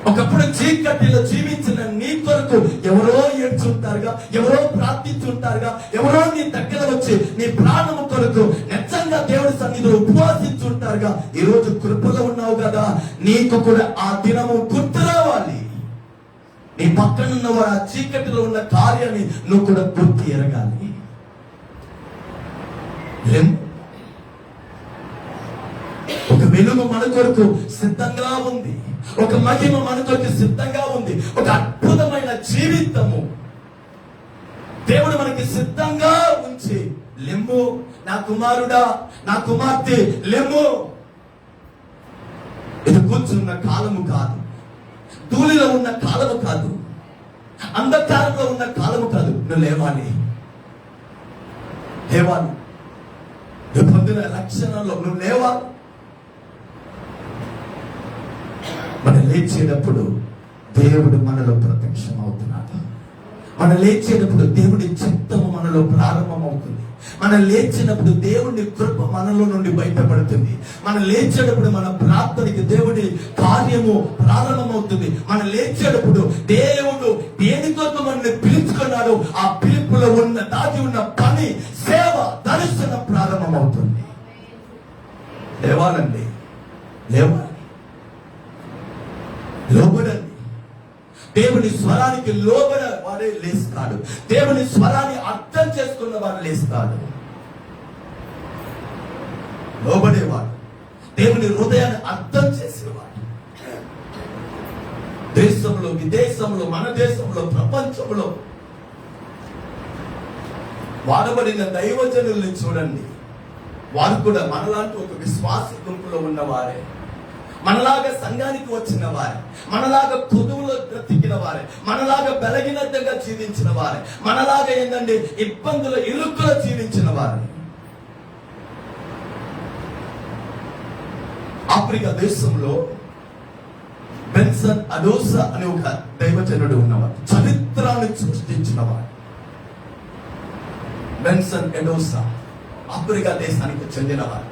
ఒకప్పుడు చీకటిలో జీవించిన నీ కొరకు ఎవరో ఏడ్చుంటారుగా, ఎవరో ప్రార్థించుంటారుగా, ఎవరో నీ దగ్గర వచ్చి నీ ప్రాణము కొరకు నిజంగా దేవుడి సన్నిధిలో ఉపవాసించుంటారుగా. ఈ రోజు కృపలో ఉన్నావు కదా, నీకు కూడా ఆ దినము గుర్తు రావాలి. నీ పక్కనున్న ఆ చీకటిలో ఉన్న కార్యాన్ని నువ్వు కూడా గుర్తు ఎరగాలి. ఒక వెలుగు మన కొరకు సిద్ధంగా ఉంది, ఒక మహిమ మన కొరకు సిద్ధంగా ఉంది, ఒక అద్భుతమైన జీవితము దేవుడు మనకి సిద్ధంగా ఉంచి, లెమ్ము నా కుమారుడా, నా కుమార్తె లెమ్ము. ఇది కూర్చున్న కాలము కాదు, ధూళిలో ఉన్న కాలము కాదు, అంధకారంలో ఉన్న కాలము కాదు. నువ్వు లేవాలి, లేవాలి. నువ్వు పొందిన లక్షణంలో నువ్వు లేవాలి. మనం లేచేటప్పుడు దేవుడు మనలో ప్రత్యక్షం అవుతున్నాడు. మనం లేచేటప్పుడు దేవుడి చిత్తము మనలో ప్రారంభం అవుతుంది. మనం లేచినప్పుడు దేవుడి కృప మనలో నుండి బయటపడుతుంది. మనం లేచేటప్పుడు మన ప్రార్థనకి దేవుడి కార్యము ప్రారంభమవుతుంది. మనం లేచేటప్పుడు దేవుడు దేని కొరకు మనల్ని పిలుచుకున్నాడు, ఆ పిలుపులో ఉన్న దాగి ఉన్న పని, సేవ, దర్శనం ప్రారంభమవుతుంది. లేవాలండి, లేవాలి, లోబడండి. దేవుని స్వరానికి లోబడ వాడే లేస్తాడు. దేవుని స్వరాన్ని అర్థం చేసుకున్న వాడు లేస్తాడు. లోబడేవాడు, దేవుని హృదయాన్ని అర్థం చేసేవాడు. దేశంలో, విదేశంలో, మన దేశంలో, ప్రపంచంలో వాడబడిన దైవజనుల్ని చూడండి. వారు కూడా మనలాంటి ఒక విశ్వాస గుంపులో ఉన్నవారే, మనలాగా సంఘానికి వచ్చిన వారే, మనలాగా కొదువులో బ్రతికిన వారే, మనలాగా బలహీనతగా జీవించిన వారే, మనలాగా ఏంటంటే ఇబ్బందులు, ఇరుకులో జీవించిన వారే. ఆఫ్రికా దేశంలో బెన్సన్ అడోసా అనే ఒక దైవజనుడు ఉన్నవాడు, చరిత్రాన్ని సృష్టించినవాడు. బెన్సన్ అడోసా ఆఫ్రికా దేశానికి చెందినవాడు.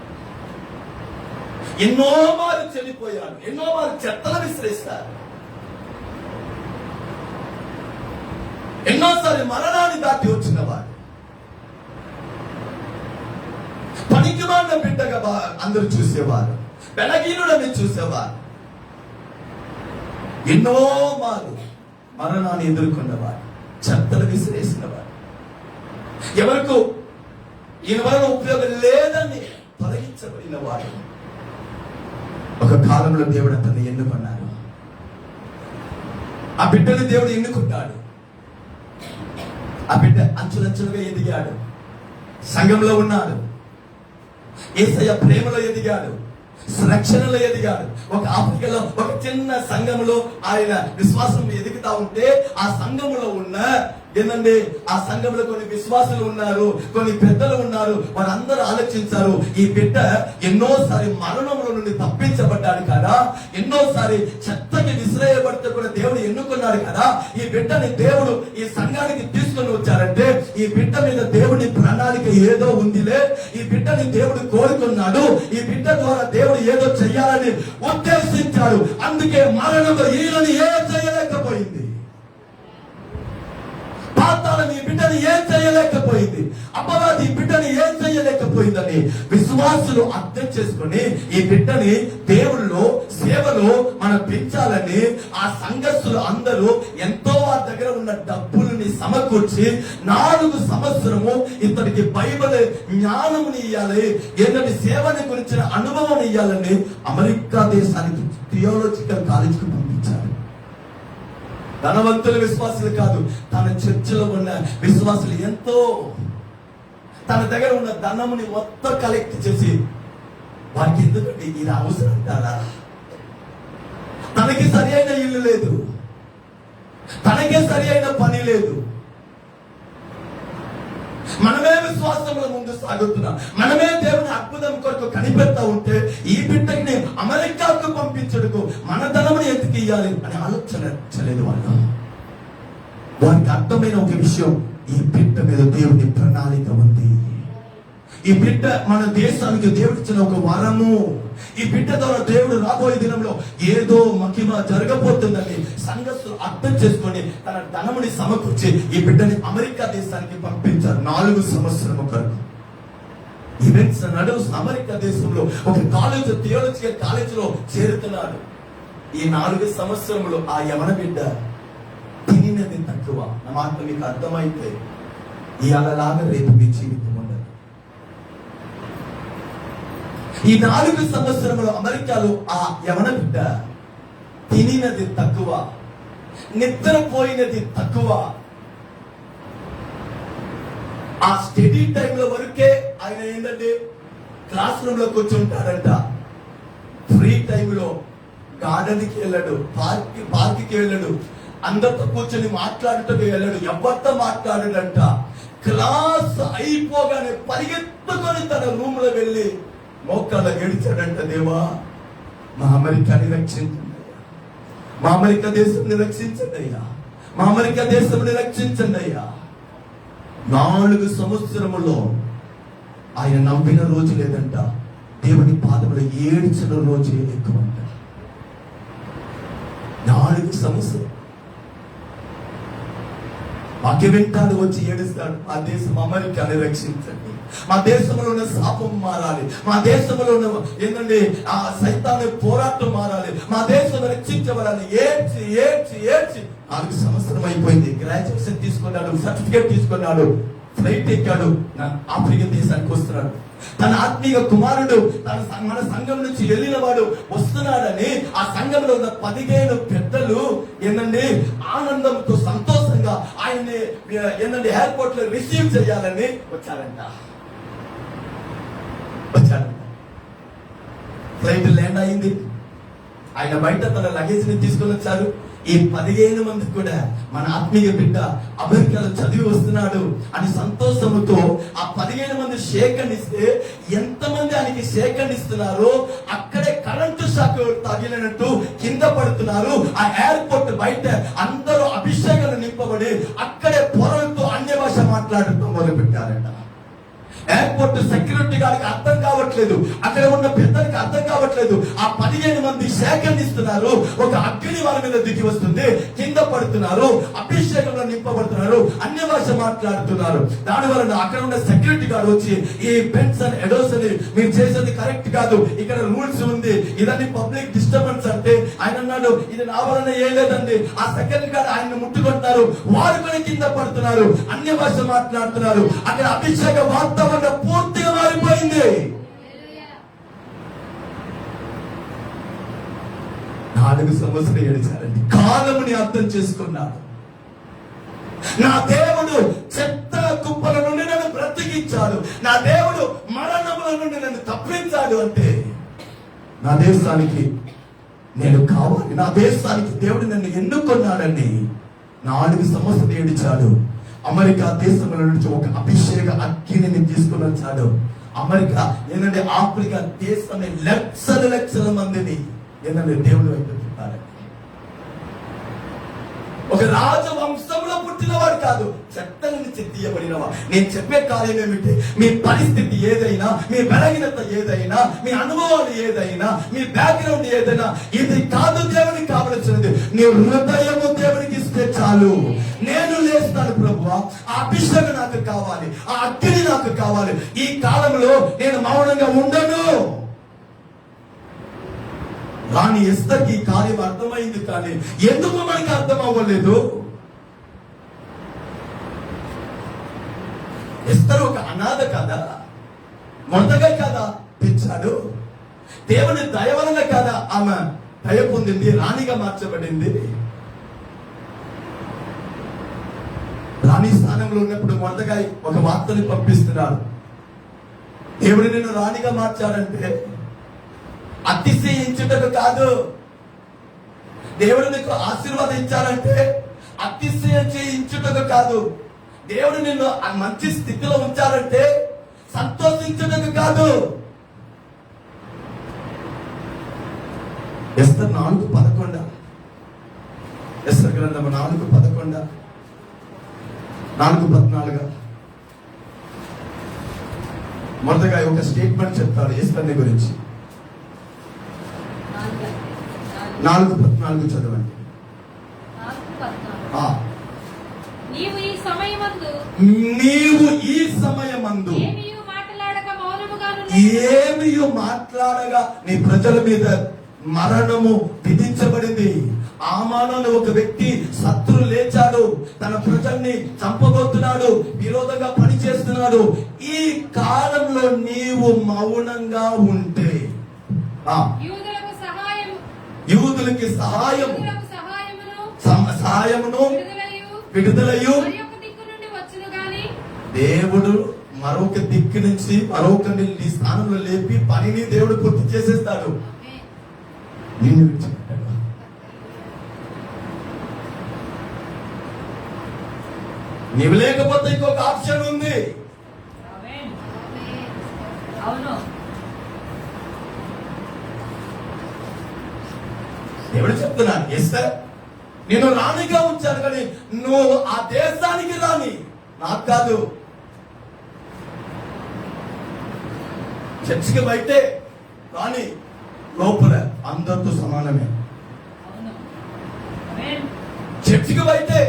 ఎన్నో మారు చనిపోయాడు, ఎన్నో మారు చెత్తలు విసిరేస్తారు, ఎన్నోసారి మరణాన్ని దాటి వచ్చినవాడు. పనికిమాలిన బిడ్డగా అందరూ చూసేవారు, బలహీనుడని చూసేవారు. ఎన్నో మారు మరణాన్ని ఎదుర్కొన్నవాడు, చెత్తలు విసిరేసినవాడు. ఎవరికి ఈయన వలన ఉపయోగం లేదని తొలగించబడిన వాడు. ఒక కాలంలో దేవుడు అతన్ని ఎన్నుకున్నాడు. ఆ బిడ్డని దేవుడు ఎన్నుకున్నాడు. ఆ బిడ్డ అంచులంచులుగా ఎదిగాడు, సంఘంలో ఉన్నాడు, యేసయ్య ప్రేమలో ఎదిగాడు, రక్షణలో ఎదిగాడు. ఒక ఆఫ్రికాలో ఒక చిన్న సంఘంలో ఆయన విశ్వాసం ఎదుగుతా ఉంటే, ఆ సంఘంలో ఉన్న ఏంటంటే ఆ సంఘంలో కొన్ని విశ్వాసులు ఉన్నారు, కొన్ని పెద్దలు ఉన్నారు. వారందరూ ఆలోచించారు, ఈ బిడ్డ ఎన్నోసారి మరణంలో నుండి తప్పించబడ్డాడు కదా, ఎన్నోసారి చెత్తకి విసిరేయబడితే కూడా దేవుడు ఎన్నుకున్నాడు కదా, ఈ బిడ్డని దేవుడు ఈ సంఘానికి తీసుకొని వచ్చారంటే ఈ బిడ్డ మీద దేవుడి ప్రణాళిక ఏదో ఉందిలే, ఈ బిడ్డని దేవుడు కోరుకున్నాడు, ఈ బిడ్డ ద్వారా దేవుడు ఏదో చెయ్యాలని ఉద్దేశించాడు. అందుకే మరణంలో ఈయనని ఏం చేయలేకపోయింది, ఈ బిడ్డని ఏం చేయలేకపోయింది, అపవాది ఈ బిడ్డని ఏం చేయలేకపోయిందని విశ్వాసులు అర్థం చేసుకుని ఈ బిడ్డని దేవుళ్ళో సేవలో మనం పెంచాలని ఆ సంఘస్థులు అందరూ ఎంతో వారి దగ్గర ఉన్న డబ్బులని సమకూర్చి 4 సంవత్సరము ఇతనికి బైబిల్ జ్ఞానముని ఇయ్యాలి, ఏంటంటే సేవని గురించిన అనుభవం ఇయ్యాలని అమెరికా దేశానికి థియాలజికల్ కాలేజీకి పంపించారు. ధనవంతుల విశ్వాసులు కాదు, తన చర్చిలో ఉన్న విశ్వాసులు ఎంతో తన దగ్గర ఉన్న ధనముని మొత్తం కలెక్ట్ చేసి, వారికి ఎందుకంటే ఇది అవసరం అంటారా, తనకి సరి అయిన ఇల్లు లేదు, తనకే సరి అయిన పని లేదు, మనమే విశ్వాసంలో ముందు సాగుతున్నాం, మనమే దేవుని అద్భుతం కొరకు కనిపెడతా ఉంటే ఈ బిడ్డకి అమెరికాకు పంపించడుకు మన ధనముని ఎందుకు ఇయ్యాలి అని ఆలోచించలేదు వాళ్ళు. వారికి అర్థమైన ఒక విషయం, ఈ బిడ్డ మీద దేవుని ప్రణాళిక ఉంది, ఈ బిడ్డ మన దేశానికి దేవుడిచ్చిన ఒక వరము, ఈ బిడ్డ ద్వారా దేవుడు రాబోయే దినంలో ఏదో మహిమ జరగబోతుందని సంఘస్థులు అర్థం చేసుకొని తన ధనముని సమకూర్చి ఈ బిడ్డని అమెరికా దేశానికి పంపించారు 4 సంవత్సరము కొరకు. ఈవెంట్స్ నడువు అమెరికా దేశంలో ఒక కాలేజ్, థియాలజికల్ కాలేజీలో చేరుతున్నాడు. ఈ 4 సంవత్సరములు ఆ యవన బిడ్డ తినినది తక్కువ. నా మాట మీకు అర్థమైతే ఇలాగా రేపు మీ జీవితం ఉండదు. ఈ 4 సంవత్సరములు అమెరికాలో ఆ యవన బిడ్డ తినినది తక్కువ, నిద్రపోయినది తక్కువ. ఆ స్టడీ టైంలో వరకే ఆయన ఏంటంటే క్లాస్ రూమ్ లో కూర్చుంటాడంట. ఫ్రీ టైంలో గార్డెన్కి వెళ్ళాడు, పార్క్కి వెళ్ళాడు, అందరితో కూర్చొని మాట్లాడటకు వెళ్ళాడు, ఎవరితో మాట్లాడాడంట. క్లాస్ అయిపోగానే పరిగెత్తుకొని తన రూమ్ లో వెళ్ళి మోకాళ్ళ గెలిచాడంట. దేవా, మా అమెరికాని రక్షించండి అయ్యా, మా అమెరికా దేశంని రక్షించండి అయ్యా, మా అమెరికా దేశంని రక్షించండి అయ్యా. 4 సంవత్సరములో ఆయన నవ్విన రోజు లేదంట, దేవుని పాదములు ఏడ్చిన రోజు ఎక్కువంట. 4 సంవత్సరం వాక్య వింటాడు, వచ్చి ఏడుస్తాడు, మా దేశం అమెరికాని రక్షించండి, మా దేశంలో ఉన్న శాపం మారాలి, మా దేశంలో ఉన్న ఏంటంటే ఆ సైతాన్ని పోరాటం మారాలి, మా దేశం రక్షించబడాలి. ఏడ్చి ఏడ్చి ఏడ్చి 4 సంవత్సరం అయిపోయింది. గ్రాడ్యుయేషన్ తీసుకున్నాడు, సర్టిఫికేట్ తీసుకున్నాడు, ఫ్లైట్ ఎక్కాడు, ఆఫ్రికా దేశానికి వస్తున్నాడు. తన ఆత్మీయ కుమారుడు మన సంఘం నుంచి వెళ్ళిన వాడు వస్తున్నాడని ఆ సంఘంలో ఉన్న 15 పెద్దలు ఏంటంటే ఆనందంతో సంతోషంగా ఆయన్ని ఏంటంటే ఎయిర్పోర్ట్ లో రిసీవ్ చేయాలని వచ్చారంట. ఫ్లైట్ ల్యాండ్ అయింది. ఆయన బయట తన లగేజ్ ని తీసుకొని వచ్చారు. ఈ 15 మంది కూడా మన ఆత్మీయ బిడ్డ అమెరికాలో చదివి వస్తున్నాడు అని సంతోషముతో ఆ 15 మంది సేకరిస్తే ఎంతమంది ఆయనకి సేకరిస్తున్నారో అక్కడే కరెంటు షాక్ తగిలినట్టు కింద పడుతున్నారు. ఆ ఎయిర్పోర్ట్ బయట అందరూ అభిషేకాలు నింపబడి అక్కడే పొరలతో అన్య భాష మాట్లాడుతూ మొదలు పెట్టారట. ఎయిర్పోర్ట్ సెక్యూరిటీ గారికి అర్థం కావట్లేదు, అక్కడ ఉన్న పెద్దలకి అర్థం కావట్లేదు. ఆ 15 మంది సేకరిస్తున్నారు, ఒక అగ్ని వారి మీద దిగి వస్తుంది, కింద పడుతున్నారు, అభిషేకంలో నింపబడుతున్నారు, అన్య భాష మాట్లాడుతున్నారు. దాని వలన అక్కడ ఉన్న సెక్యూరిటీ గార్డ్ వచ్చి, ఈ బెన్స్ అండ్ ఎడోస్ అని మీరు చేసేది కరెక్ట్ కాదు, ఇక్కడ రూల్స్ ఉంది, ఇదని పబ్లిక్ డిస్టర్బెన్స్ అంటే ఆయన అన్నాడు, ఇది నా వలన ఏం లేదండి. ఆ సెక్యూరిటీ గార్డ్ ఆయన ముట్టుకుంటున్నారు, వారు కూడా కింద పడుతున్నారు, అన్య భాష మాట్లాడుతున్నారు. అక్కడ అభిషేక వార్త పూర్తిగా మారిపోయింది. 4 సంవత్సరాలు ఏడిచారండి. కాలముని అర్థం చేసుకున్నాడు. నా దేవుడు చెత్త కుప్పల నుండి నన్ను బ్రతికించాడు, నా దేవుడు మరణముల నుండి నన్ను తప్పించాడు అంటే నా దేశానికి నేను కావాలి, నా దేశానికి దేవుడు నన్ను ఎన్నుకున్నాడని 4 సంవత్సరాలు ఏడిచాడు. అమెరికా దేశంలో నుంచి ఒక అభిషేక అగ్నిని తీసుకుని వచ్చాడు. అమెరికా ఏంటంటే ఆఫ్రికా దేశాన్ని లక్షల మందిని ఏంటంటే దేవుడు వైపు తిప్పాడు. ఒక రాజవంశంలో పుట్టినవాడు కాదు, చెత్త నుంచి తీయబడినవా. నేను చెప్పే కార్యం ఏమిటి, మీ పరిస్థితి ఏదైనా, మీ బలహీనత ఏదైనా, మీ అనుభవాలు ఏదైనా, మీ బ్యాక్గ్రౌండ్ ఏదైనా, ఇది కాదు దేవునికి కావలసినది. నీ హృదయము దేవునికి ఇస్తే చాలు. నేను లేస్తాను ప్రభువా, ఆ అభిషేకం నాకు కావాలి, ఆ అగ్ని నాకు కావాలి. ఈ కాలంలో నేను మౌనంగా ఉండను. రాణి ఎస్తర్కి ఈ కార్యం అర్థమైంది, కానీ ఎందుకు మనకి అర్థం అవ్వలేదు? ఎస్తరు ఒక అనాథ కదా, మొదటగా కదా తెచ్చాడు. దేవుని దయ వలన కదా ఆమె దయ పొందింది, రాణిగా మార్చబడింది. రాణి స్థానంలో ఉన్నప్పుడు మొదటగా ఒక వార్తని పంపిస్తున్నాడు. దేవుడు నిన్ను రాణిగా మార్చాడంటే అతిశయించుటకు కాదు, దేవుడు నీకు ఆశీర్వాదించాలంటే అతిశయించుటకు కాదు, దేవుడు నిన్ను మంచి స్థితిలో ఉంచాలంటే సంతోషించుటకు కాదు. ఎస్తర్ 4:11, ఎస్తర్ గ్రంథము 4:11, 4:14 మొదటగా ఒక స్టేట్మెంట్ చెప్తాడు ఎస్తర్ని గురించి. 4:14 చదవండి. నీవు ఈ సమయమందు ఏమియు మాట్లాడగా నీ ప్రజల మీద మరణము విధించబడింది. ఆమాను ఒక వ్యక్తి శత్రువు లేచాడు, తన ప్రజల్ని చంపబోతున్నాడు, విరోధంగా పనిచేస్తున్నాడు. ఈ కాలంలో నీవు మౌనంగా ఉంటే యూదులకి సహాయమును విడుదలయు దేవుడు మరొక దిక్కు నుంచి మరొకరిని నీ స్థానంలో లేపి పనిని దేవుడు పూర్తి చేసేస్తాడు. నిన్ను విడిచిపెట్టాడు. నీవు లేకపోతే ఇంకొక ఆప్షన్ ఉంది. అవును. దేవుడు చెప్తున్నాను, ఎస్తర్ నేను రాణిగా ఉంచాను, కానీ నువ్వు ఆ దేశానికి రాని, నాకు కాదు. చర్చికి బయటే రాని, లోపల అందరితో సమానమే. చర్చికి బయటే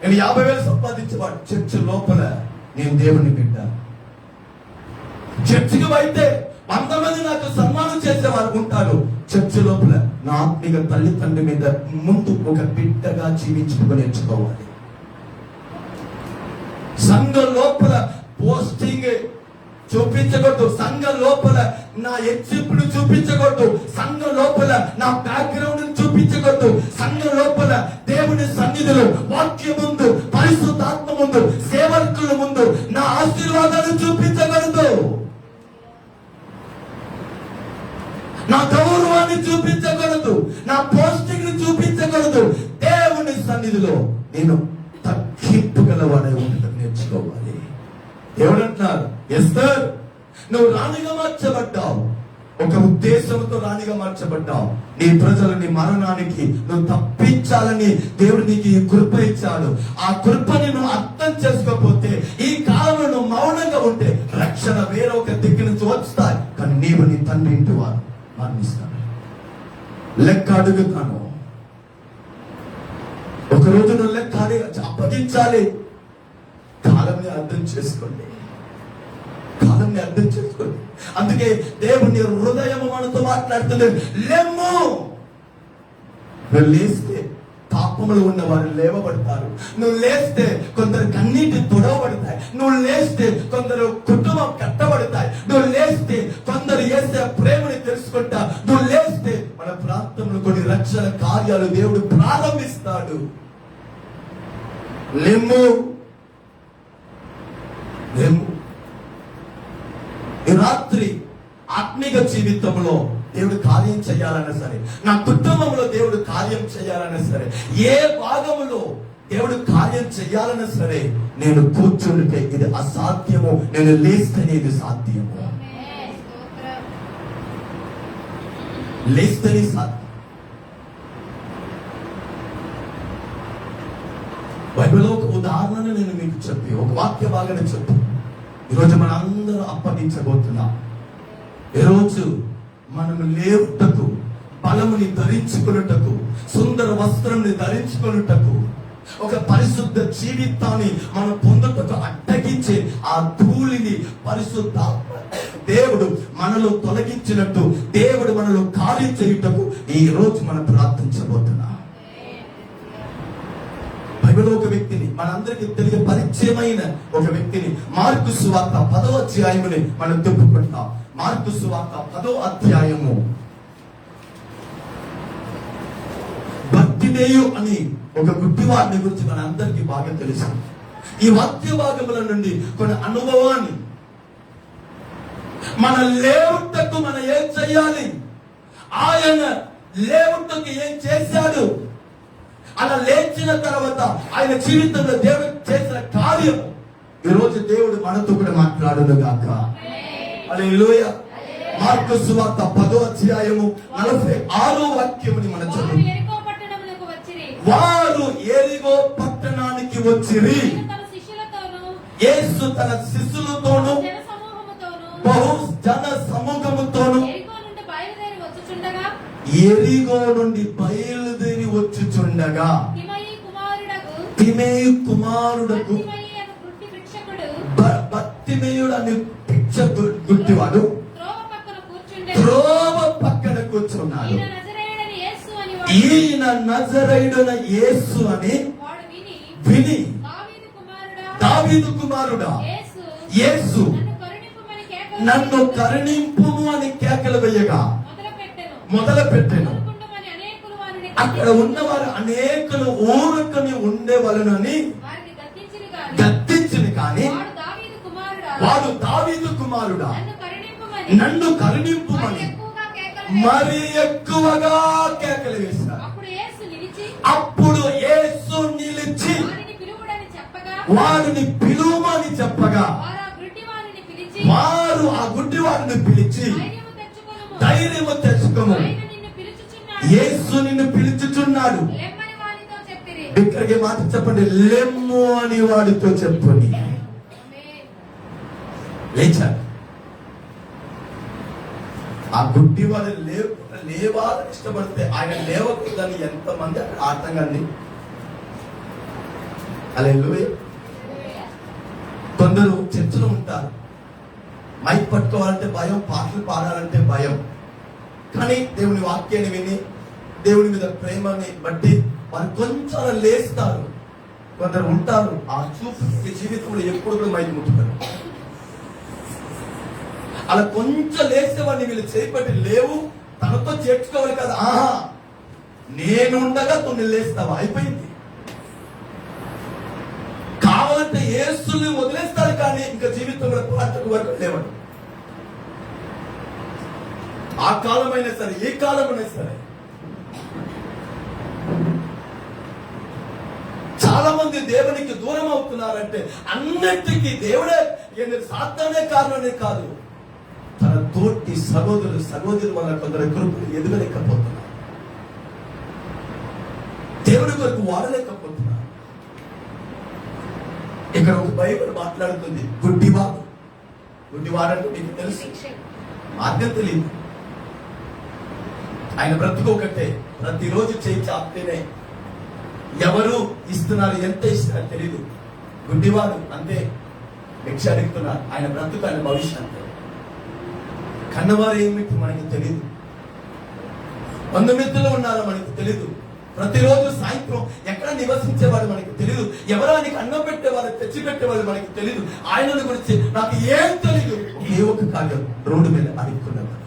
నేను 50,000 సంపాదించేవాడు, చర్చి లోపల నేను దేవుని బిడ్డ. చర్చికి బయటే 100 మంది నాకు సన్మానం చేసేవారు ఉంటారు, చర్చి లోపల నా ఆత్మీయ తల్లిదండ్రుల మీద ముందు ఒక బిడ్డగా జీవించుకుని నేర్చుకోవాలి. సంఘం లోపల పోస్టింగ్ చూపించకూడదు, సంఘం లోపల నా హెచ్చింపును చూపించకూడదు, సంఘం లోపల నా బ్యాక్గ్రౌండ్ చూపించకూడదు, సంఘం లోపల దేవుని సన్నిధిలో వాక్యం ముందు, పరిశుద్ధాత్మ ముందు, సేవకుల ముందు నా ఆశీర్వాదాలు చూపించకూడదు, నా గౌరవాన్ని చూపించకూడదు, నా పోస్టింగ్ ని చూపించకూడదు. దేవుని సన్నిధిలో నేను తగ్గింపు గలవాడై ఉండటం నేర్చుకోవాలి. దేవుడు అంటున్నారు, ఎస్తర్ నువ్వు రాణిగా మార్చబడ్డావు, ఒక ఉద్దేశంతో రాణిగా మార్చబడ్డావు. నీ ప్రజలని మరణానికి నువ్వు తప్పించాలని దేవుడు నీకు ఈ కృప ఇచ్చాడు. ఆ కృపని నువ్వు అర్థం చేసుకోకపోతే, ఈ కాలంలో నువ్వు మౌనంగా ఉంటే రక్షణ వేరే ఒక దిక్కు నుంచి వస్తాయి, కానీ నీవు నీ తండ్రి ఇంటి వారు మరణిస్తాను. లెక్క అడుగుతాను, ఒకరోజు నువ్వు లెక్క అప్పగించాలి. కాలంని అర్థం చేసుకోండి, కాలంని అర్థం చేసుకోండి. అందుకే దేవుని హృదయం మనతో మాట్లాడుతుంది, లెమ్ము. నువ్వు లేస్తే పాపములు ఉన్న వారు లేవబడతారు, నువ్వు లేస్తే కొందరు కన్నీటి తొడవబడతాయి, నువ్వు లేస్తే కొందరు కుటుంబం కట్టబడతాయి, నువ్వు లేస్తే కొందరు యేసయ్య ప్రేమని తెలుసుకుంటా, నువ్వు లేస్తే మన ప్రాంతంలో కొన్ని రక్షణ కార్యాలు దేవుడు ప్రారంభిస్తాడు. లెమ్ము, లెమ్ము. ఈ రాత్రి ఆత్మీయ జీవితంలో దేవుడు కార్యం చేయాలన్నా సరే, నా కుటుంబంలో దేవుడు కార్యం చేయాలన్నా సరే, ఏ భాగములో దేవుడు కార్యం చేయాలన్నా సరే, నేను కూర్చుంటే ఇది అసాధ్యము, నేను లేస్తేనే ఇది సాధ్యము. లేస్తేనే సాధ్యం. బైబిల్లో ఒక ఉదాహరణను నేను మీకు చెప్పి, ఒక వాక్య భాగాన్ని చెప్పి ఈరోజు మన అందరూ అప్పగించబోతున్నాం. ఈరోజు మనము లేవుటకు, బలముని ధరించుకున్నటకు, సుందర వస్త్రాన్ని ధరించుకున్నటకు, ఒక పరిశుద్ధ జీవితాన్ని మనం పొందుటకు అడ్డగించే ఆ ధూళిని పరిశుద్ధ దేవుడు మనలో తొలగించినట్టు, దేవుడు మనలో కార్యం చేయుటకు ఈ రోజు మనం ప్రార్థించబోతున్నాం. బైబిల్లో ఒక వ్యక్తిని, మనందరికీ తెలియ పరిచయమైన ఒక వ్యక్తిని, మార్కు సువార్త 10వ అధ్యాయముని మనం తిప్పుకుంటాం. మార్కు సువార్త 10వ అధ్యాయము. బర్తిమేయు అని ఒక గుడ్డివాడిని గురించి మన అందరికీ బాగా తెలుసు. ఈ వాక్య భాగముల నుండి కొన్ని అనుభవాన్ని, మన లేవుటకు మనం ఏం చేయాలి, ఆయన లేవుటకు ఏం చేశాడు, అలా లేచిన తర్వాత ఆయన జీవితంలో దేవుడు చేసిన కార్యం ఈరోజు దేవుడు మనతో కూడా మాట్లాడును గాక. హల్లెలూయా. మార్కు సువార్త 10వ అధ్యాయము 46వ వాక్యముని మనం చదువు. వారు ఎరిగో పట్టణానికి వచ్చిరి. యేసు తన శిష్యులతోను బహు జన సమూహముతోను ఎరిగో నుండి బయలుదేరి వచ్చుచుండగా, తిమేయు కుమారుడకు బర్తిమేయుడు అని గుడ్డివాడు త్రోవ పక్కన కూర్చున్నాడు. ఈయన నజరేయుడైన యేసు అని విని, దావీదు కుమారుడా యేసు నన్ను కరుణింపుము అని కేకలు వేయగా మొదలు పెట్టాను. అక్కడ ఉన్నవారు అనేకులు ఊరుకొని ఉండేవాళ్ళని గద్దించింది, కానీ వాడు దావీదు కుమారుడా, నన్ను నన్ను కరుణింపుమని కరుణింపుమని మరి ఎక్కువగా మరి ఎక్కువగా కేకలు కేకలు వేశాడు. వేశారు. అప్పుడు యేసు నిలిచి అప్పుడు యేసు నిలిచి వారిని పిలువుడని చెప్పగా వారిని పిలువమని చెప్పగా వారు ఆ గుడ్డి వారిని పిలిచి వారు ఆ గుడ్డి వారిని పిలిచి ధైర్యము తెచ్చుకొనుము. ధైర్యము తెచ్చుకోము, ఆయన నిన్ను పిలుచుచున్నాడు. యేసు నిన్ను పిలుచుచున్నాడు. లెమ్మని వానితో చెప్పిరి. ఇక్కడికి మాట చెప్పండి, లెమ్ము అని వాడితో చెప్పుని. ఆమేన్. లేచాడు. ఆ గుడ్డి వాడు లేవాలని ఇష్టపడితే ఆయన లేవకూడదని ఎంతమంది అక్కడ ఆటంకండి. హల్లెలూయా. కొందరు చర్చలు ఉంటారు, మైక్ పట్టుకోవాలంటే భయం, పాటలు పాడాలంటే భయం. కానీ దేవుని వాక్యాన్ని విని దేవుని మీద ప్రేమని బట్టి వారు కొంచెం లేస్తారు. కొందరు ఉంటారు ఆ చూపు జీవితంలో ఎప్పుడు కూడా మైక్ ముట్టుతారు. అలా కొంచెం లేస్తే వాడిని వీళ్ళు చేపట్టి లేవు, తనతో చేర్చుకోవాలి కదా. ఆహా, నేనుండగా తొన్ని లేస్తావా, అయిపోయింది. కావాలంటే యేసుని వదిలేస్తారు కానీ ఇంకా జీవితంలో పాటకు వరకు లేవడు. ఆ కాలమైనా సరే, ఏ కాలమైనా సరే. చాలా మంది దేవునికి దూరం అవుతున్నారంటే అన్నిటికీ దేవుడే సాతానే కారణమే కాదు, తన తోటి సహోదరుల వల్ల కొందరు కృపలు ఎదగలేకపోతున్నారు, దేవుడి కొరకు వాడలేకపోతున్నారు. ఇక్కడ ఒక బైబిల్ మాట్లాడుతుంది, గుడ్డివాడంటే మీకు తెలుసు, మార్గం తెలియదు. ఆయన బ్రతుకు ఒకటే, ప్రతిరోజు చేయి చాపితేనే ఎవరు ఇస్తున్నారు, ఎంత ఇస్తున్నారు తెలీదు. గుడ్డివాడు అంతే, భిక్ష అడుగుతున్నారు. ఆయన బ్రతుకు, ఆయన భవిష్యత్ అంతే. కన్నవారు ఏమిటి మనకి తెలీదు, బంధుమిత్రులు ఉన్నారో మనకి తెలీదు. ప్రతిరోజు సాయంత్రం ఎక్కడ నివసించేవాడు మనకి తెలీదు. ఎవరానికి అన్నం పెట్టేవాళ్ళు, తెచ్చి పెట్టేవాళ్ళు మనకి తెలీదు. ఆయనను గురించి నాకు ఏం తెలీదు. ఏ ఒక కార్యం రోడ్డు మీద అడుక్కున్నవాడు.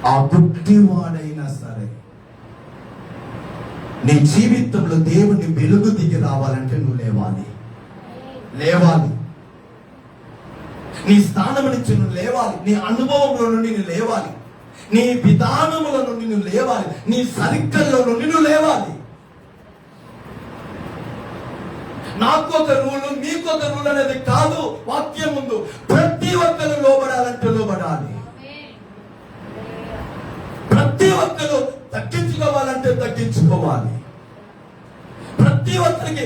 ఆ గుడ్డివాడైనా సరే నీ జీవితంలో దేవుని వెలుగు దిగి రావాలంటే నువ్వు లేవాలి. నీ స్థానం నుంచి నువ్వు లేవాలి, నీ అనుభవంలో నుండి నువ్వు లేవాలి, నీ విధానముల నుండి నువ్వు లేవాలి, నీ సరికల్లో నుండి నువ్వు లేవాలి. నాకు ఒక రూలు, మీకు ఒక రూల్ అనేది కాదు. వాక్యం ముందు ప్రతి ఒక్కరు లోబడాలంటే లోబడాలి, ప్రతి ఒక్కరు తగ్గించుకోవాలంటే తగ్గించుకోవాలి, ప్రతి ఒక్కరికి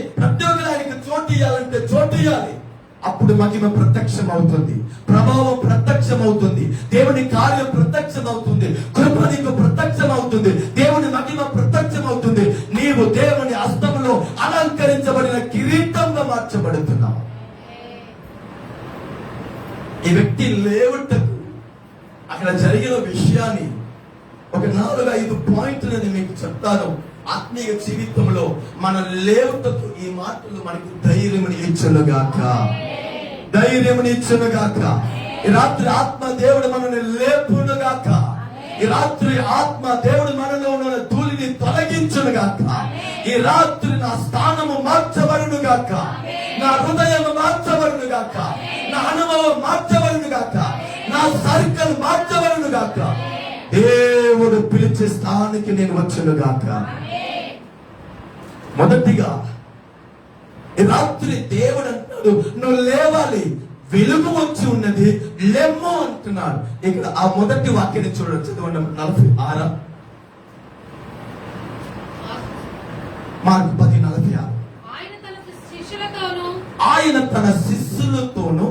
ఆయనకి చోటు ఇవ్వాలంటే చోటు ఇవ్వాలి. అప్పుడు మహిమ ప్రత్యక్షం అవుతుంది, ప్రభావం ప్రత్యక్షం అవుతుంది, దేవుని కార్యం ప్రత్యక్షం అవుతుంది, కృప నీకు ప్రత్యక్షం అవుతుంది, దేవుని మహిమ ప్రత్యక్షం అవుతుంది. నీవు దేవుని హస్తములో అలంకరించబడిన కిరీటంగా మార్చబడుతున్నావు. ఈ వ్యక్తి లేవుటకు అక్కడ జరిగిన విషయాన్ని ఒక 4-5 పాయింట్లు నేను మీకు చెప్తాను. ఆత్మీయ జీవితంలో మన లేవుటకు ఈ మాటలు మనకు ధైర్యముని ఇచ్చునుగాక. ఈ రాత్రి ఆత్మ దేవుడు మనల్ని లేపునుగాక. ఈ రాత్రి ఆత్మ దేవుడు మనలో ఉన్న ధూళిని తొలగించునుగాక. ఈ రాత్రి నా స్థానము మార్చబడునుగాక, నా హృదయం మార్చబడునుగాక, నా అనుభవం మార్చబడునుగాక, నా సర్కిల్ మార్చబడునుగాక. దేవుడు పిలిచే స్థానానికి నేను వచ్చునుగాక. మొదటిగా ఈ రాత్రి దేవుడు అంటాడు, నువ్వు లేవాలి, వెలుగు వచ్చి ఉన్నది, లెమ్ము అంటున్నాడు. ఇక్కడ ఆ మొదటి వాక్యాన్ని చూడండి, చదవండి. 46 మార్కు 10:46. ఆయన తన శిష్యులతోనూ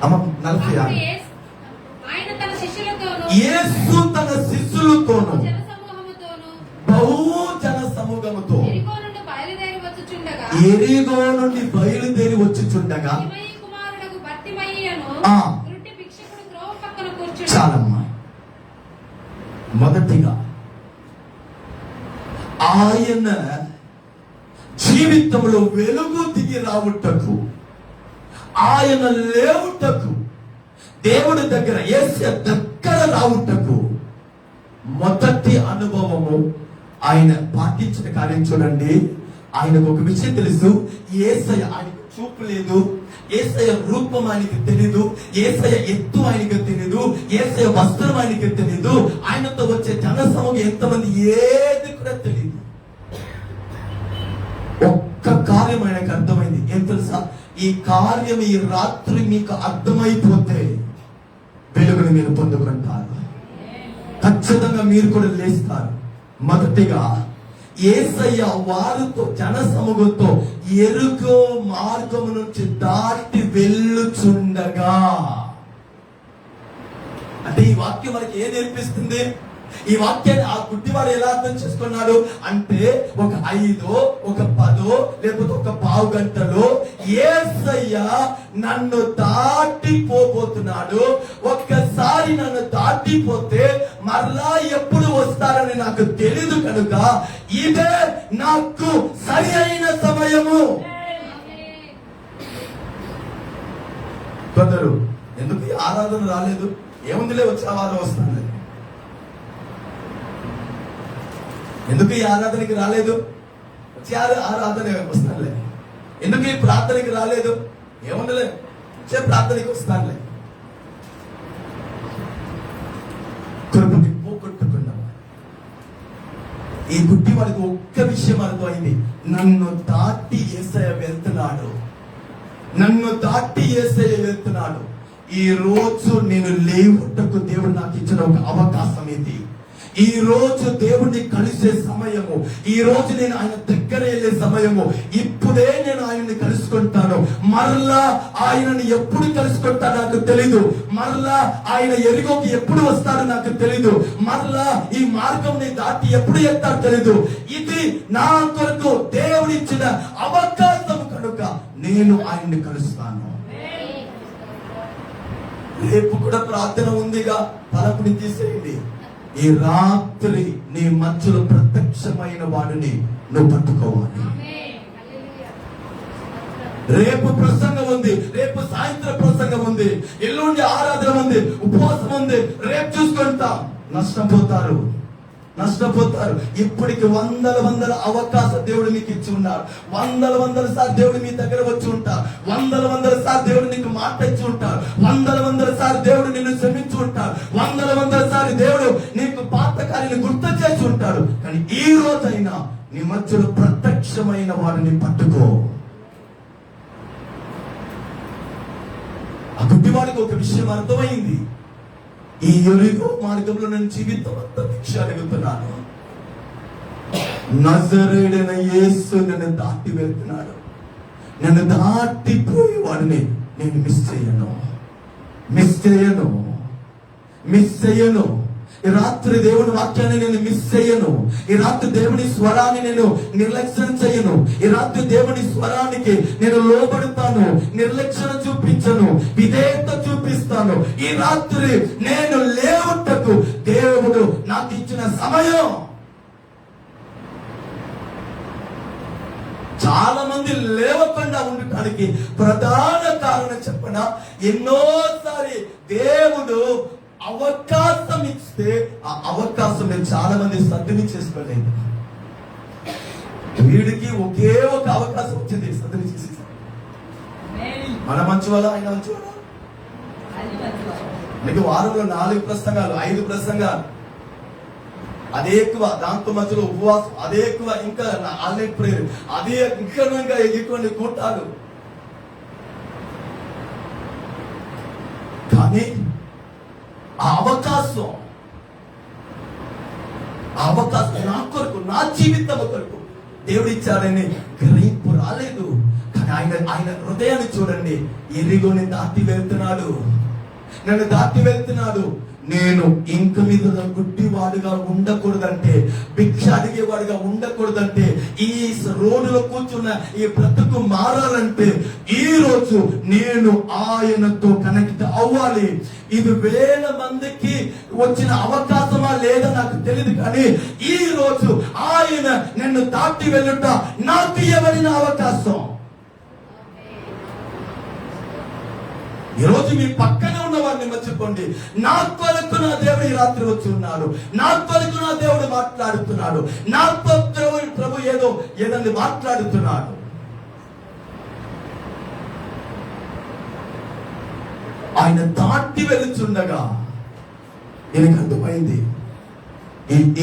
46 యేసు తన శిష్యులతోనూ బహుజన సమూహముతో ఎరిగో నుండి బయలుదేరి వచ్చుచుండగా చాలమ్మా. మొదటిగా ఆయన జీవితంలో వెలుగు దిగి రావుటకు, ఆయన లేవుటకు, దేవుడి దగ్గర యేసు దగ్గర రావుటకు మొదటి అనుభవము ఆయన పాటించిన కార్యం చూడండి. ఆయనకు ఒక విషయం తెలుసు, యేసయ్య ఆయనకు చూపు లేదు, యేసయ్య రూపం ఆయనకి తెలీదు, యేసయ్య ఎత్తు ఆయనకి తెలీదు, యేసయ్య వస్త్రం ఆయనకి తెలీదు, ఆయనతో వచ్చే జన సమూహం ఎంతమంది ఏది కూడా తెలియదు. ఒక్క కార్యం ఆయనకు అర్థమైంది. ఏం తెలుసా? ఈ కార్యం ఈ రాత్రి మీకు అర్థమైపోతే వెలుగుని మీరు పొందుకుంటారు. ఖచ్చితంగా మీరు కూడా లేస్తారు. మొదటిగా యేసయ్య వారితో జన సమూహంతో ఎరుకో మార్గము నుంచి దాటి వెళ్ళుచుండగా, అంటే ఈ వాక్యం మనకి ఏం నేర్పిస్తుంది? ఈ వాక్యాన్ని ఆ గుడ్డివాడు ఎలా అర్థం చేసుకున్నాడు అంటే, ఒక 5 ఒక 10 లేకపోతే ఒక పావు గంటలో యేసయ్య నన్ను దాటిపోబోతున్నాడు, ఒక్కసారి నన్ను దాటిపోతే మరలా ఎప్పుడు వస్తారని నాకు తెలీదు కనుక ఇదే నాకు సరి అయిన సమయము. కొందరు ఎందుకు ఈ ఆరాధన రాలేదు, ఏముందిలే వచ్చే వారం వస్తాను, ఎందుకు ఈ ఆరాధనకి రాలేదు, వచ్చే ఆరాధన వస్తానులే, ఎందుకు ఈ ప్రార్థనకి రాలేదు, ఏముండలే వచ్చే ప్రార్థనకి వస్తానులే. కృపకి పోగొట్టుకున్నాం. ఈ గుడ్డి వాడికి ఒక్క విషయం అర్థమైంది, నన్ను దాటి యేసయ్య వెళ్తున్నాడు, నన్ను దాటి యేసయ్య వెళ్తున్నాడు. ఈ రోజు నేను లేవుటకు దేవుడు నాకు ఇచ్చిన ఒక అవకాశం ఇది. ఈ రోజు దేవుడిని కలిసే సమయము, ఈ రోజు నేను ఆయన దగ్గర వెళ్ళే సమయము. ఇప్పుడే నేను ఆయన్ని కలుసుకుంటాను. మరలా ఆయనని ఎప్పుడు కలుసుకుంటాను నాకు తెలీదు, మరలా ఆయన ఎరుగోకి ఎప్పుడు వస్తాడో నాకు తెలీదు, మరలా ఈ మార్గం దాటి ఎప్పుడు ఎత్తాడో తెలీదు. ఇది నా కొరకు దేవుడిచ్చిన అవకాశం కనుక నేను ఆయన్ని కలుస్తాను. రేపు కూడా ప్రార్థన ఉందిగా, తలపుని తీసేయండి. ఈ రాత్రి నీ మధ్యలో ప్రత్యక్షమైన వాడిని నువ్వు పట్టుకోవాలి. రేపు ప్రసంగం ఉంది, రేపు సాయంత్రం ప్రసంగం ఉంది, ఎల్లుండి ఆరాధన ఉంది, ఉపవాసం ఉంది, రేపు చూసుకుంటాం. నష్టపోతారు. ఇప్పటికి వందల అవకాశం దేవుడు మీకు ఇచ్చి ఉన్నారు. వందల సార్లు దేవుడు మీ దగ్గర వచ్చి ఉంటారు. వందల సార్లు దేవుడు నీకు మాట ఇచ్చి ఉంటారు. వందల సార్లు దేవుడు నిన్ను క్షమించి ఉంటారు. వందల సార్లు దేవుడు నీకు పాత కార్యాలను గుర్తు చేసి ఉంటాడు. కానీ ఈ రోజైనా నీ మధ్యలో ప్రత్యక్షమైన వారిని పట్టుకో. ఆ గుడ్డివాడికి ఒక విషయం అర్థమైంది, ఈ ఎరుగో మార్గంలో నేను జీవితం అంతా భిక్ష అడుగుతున్నాను, నజరేయుడైన యేసు నన్ను దాటి వెళ్తున్నాడు, నన్ను దాటిపోయి వాడిని నేను మిస్ చేయను. ఈ రాత్రి దేవుని వాక్యాన్ని నేను మిస్ చేయను. ఈ రాత్రి దేవుని స్వరాన్ని నేను నిర్లక్ష్యం చేయను. ఈ రాత్రి దేవుని స్వరానికి నేను లోబడతాను, నిర్లక్ష్యం చూపించను, విధేయత చూపిస్తాను. ఈ రాత్రి నేను లేవుటకు దేవుడు నాకు ఇచ్చిన సమయం. చాలా మంది లేవకుండా ఉండటానికి ప్రధాన కారణం చెప్పనా, ఎన్నోసారి దేవుడు అవకాశం ఇస్తే ఆ అవకాశం నేను చాలా మంది సద్వినియోగం చేసుకోలేదు. వీడికి ఒకే ఒక అవకాశం వచ్చింది, సద్వినియోగం చేసి మన మంచివాళ్ళ ఆయన మంచివాళ్ళ. నీకు వారంలో 4 ప్రసంగాలు 5 ప్రసంగాలు అదే ఎక్కువ, దాంతో మధ్యలో ఉపవాసం అదే ఎక్కువ, ఇంకా ఆన్లైన్ ప్రేయర్ అదే ఇంకా ఎటువంటి కూటాలు. కానీ ఆ అవకాశం నా కొరకు, నా జీవితం కొరకు దేవుడు ఇచ్చాడని గ్రహింపు రాలేదు. కానీ ఆయన హృదయాన్ని చూడండి, ఎరిగోని దాటి వెళ్తున్నాడు, నన్ను దాటి వెళ్తున్నాడు. నేను ఇంక మీద గుడ్డివాడుగా ఉండకూడదంటే, భిక్ష అడిగేవాడుగా ఉండకూడదంటే, ఈ రోడ్డులో కూర్చున్న ఈ బ్రతుకు మారాలంటే ఈ రోజు నేను ఆయనతో కనెక్ట్ అవ్వాలి. ఇది 1000 మందికి వచ్చిన అవకాశమా లేదా నాకు తెలియదు, కానీ ఈ రోజు ఆయన నన్ను దాటి వెళ్ళుట నాకు ఇవ్వబడిన అవకాశం. ఈరోజు మీ పక్కనే ఉన్న వారిని మర్చిపోండి. నా కొరకు నా దేవుడు ఈ రాత్రి వచ్చి ఉన్నాడు. నా కొరకు నా దేవుడు మాట్లాడుతున్నాడు. నాతో ప్రభు ఏదండి మాట్లాడుతున్నాడు. ఆయన దాటి వెళుచుండగా எனக்கு అర్థమైంది,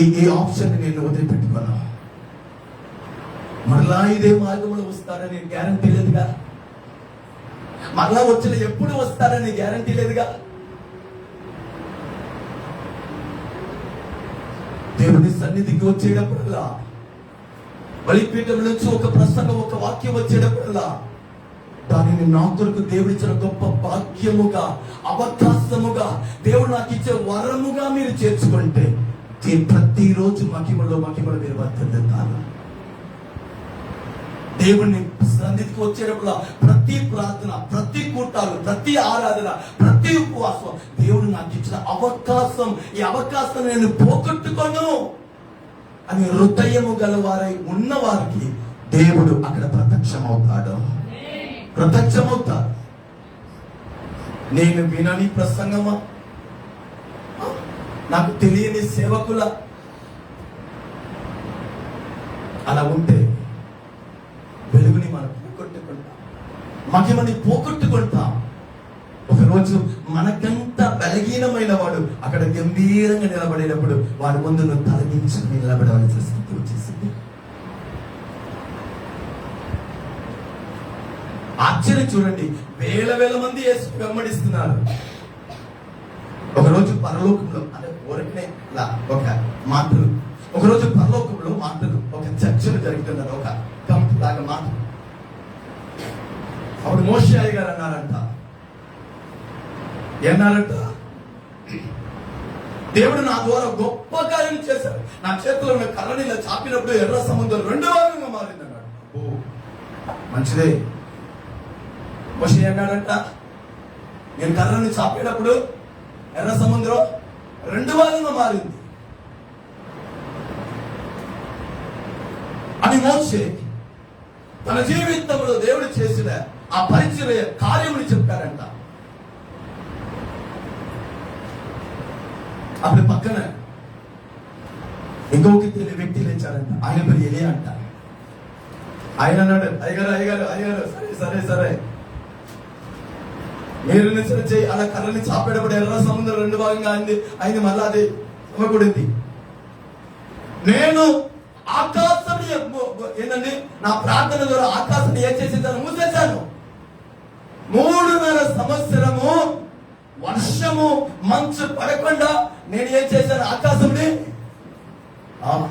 ఈ ఆప్షన్ నేను వదిలిపెట్టుకున్నా. మరలా ఇదే మార్గంలో వస్తాడని గ్యారంటీ లేదుగా. మరలా వచ్చిన ఎప్పుడు వస్తాడని గ్యారంటీ లేదుగా. దేవుని సన్నిధికి వచ్చేటప్పుడల్లా, బలిపీఠం నుంచి ఒక ప్రసంగం, ఒక వాక్యం వచ్చేటప్పుడల్లా దానిని నా కొరకు దేవుడిచ్చిన గొప్ప భాగ్యముగా, అవకాశముగా, దేవుడు నాకు ఇచ్చే వరముగా మీరు చేర్చుకుంటే ప్రతిరోజు మహిమలో మీరు వర్తిల్లుతారు. దేవుని సన్నిధికి వచ్చేటప్పుడు ప్రతి ప్రార్థన, ప్రతి కూటాలు, ప్రతి ఆరాధన, ప్రతి ఉపవాసం దేవుడు నాకు ఇచ్చిన అవకాశం. ఈ అవకాశం నేను పోగొట్టుకోను అని హృదయము గలవారై ఉన్న వారికి దేవుడు అక్కడ ప్రత్యక్షమవుతాడు. నేను వినని ప్రసంగమా, నాకు తెలియని సేవకుల, అలా ఉంటే వెలుగుని మనం పోగొట్టుకుంటాం, మహిమని పోగొట్టుకుంటాం. ఒకరోజు మనకంత బలహీనమైన వాడు అక్కడ గంభీరంగా నిలబడేటప్పుడు వాడి ముందు నువ్వు తలదించుకుని నిలబడవలసిన స్థితి వచ్చేసింది. ఆశ్చర్యం చూడండి, వేల మంది యేసు వెంబడిస్తున్నారు. ఒకరోజు పరలోకంలో, అంటే ఊరికనే ఒక మాటలు, ఒకరోజు పరలోకంలో మాటలు, ఒక చర్చలు జరుగుతున్నారు, ఒక కంపు లాగా మాటలు. అప్పుడు మోషే అయ్య గారు అన్నారంట, ఏమన్నారంట, దేవుడు నా ద్వారా గొప్ప కార్యం చేశాడు. నా చేతిలో ఉన్న కర్రని ఇలా చాపినప్పుడు ఎర్ర సముద్రం 2 భాగంగా మారింది అన్నాడు. ఓ మంచిదే. మోషే అన్నాడంట, నేను కర్రని చాపేటప్పుడు ఎర్ర సముద్రం 2 భాగంగా మారింది అని మోషే తన జీవితంలో దేవుడు చేసిన ఆ పరిచర్య కార్యముని చెప్పారంట. అప్పుడు పక్కన ఇంకొక వ్యక్తి లేచారంట. ఆయన పేరు ఎలియా అంట. ఆయన అన్నాడు, అయ్యగారు సరే మీరు నిశ్చయం చేయి. అలా కర్రని చాపేటప్పుడు ఎర్ర సముద్రం 2 భాగంగా అయింది. మళ్ళా అది సమకూడింది. నేను ఆకాశాన్ని ఏంటండి, నా ప్రార్థన ద్వారా ఆకాశాన్ని ఏం చేసేసాను, మూసేశాను. 3.5 సంవత్సరము వర్షము మంచు పడకుండా నేను ఏం చేశాను, ఆకాశంని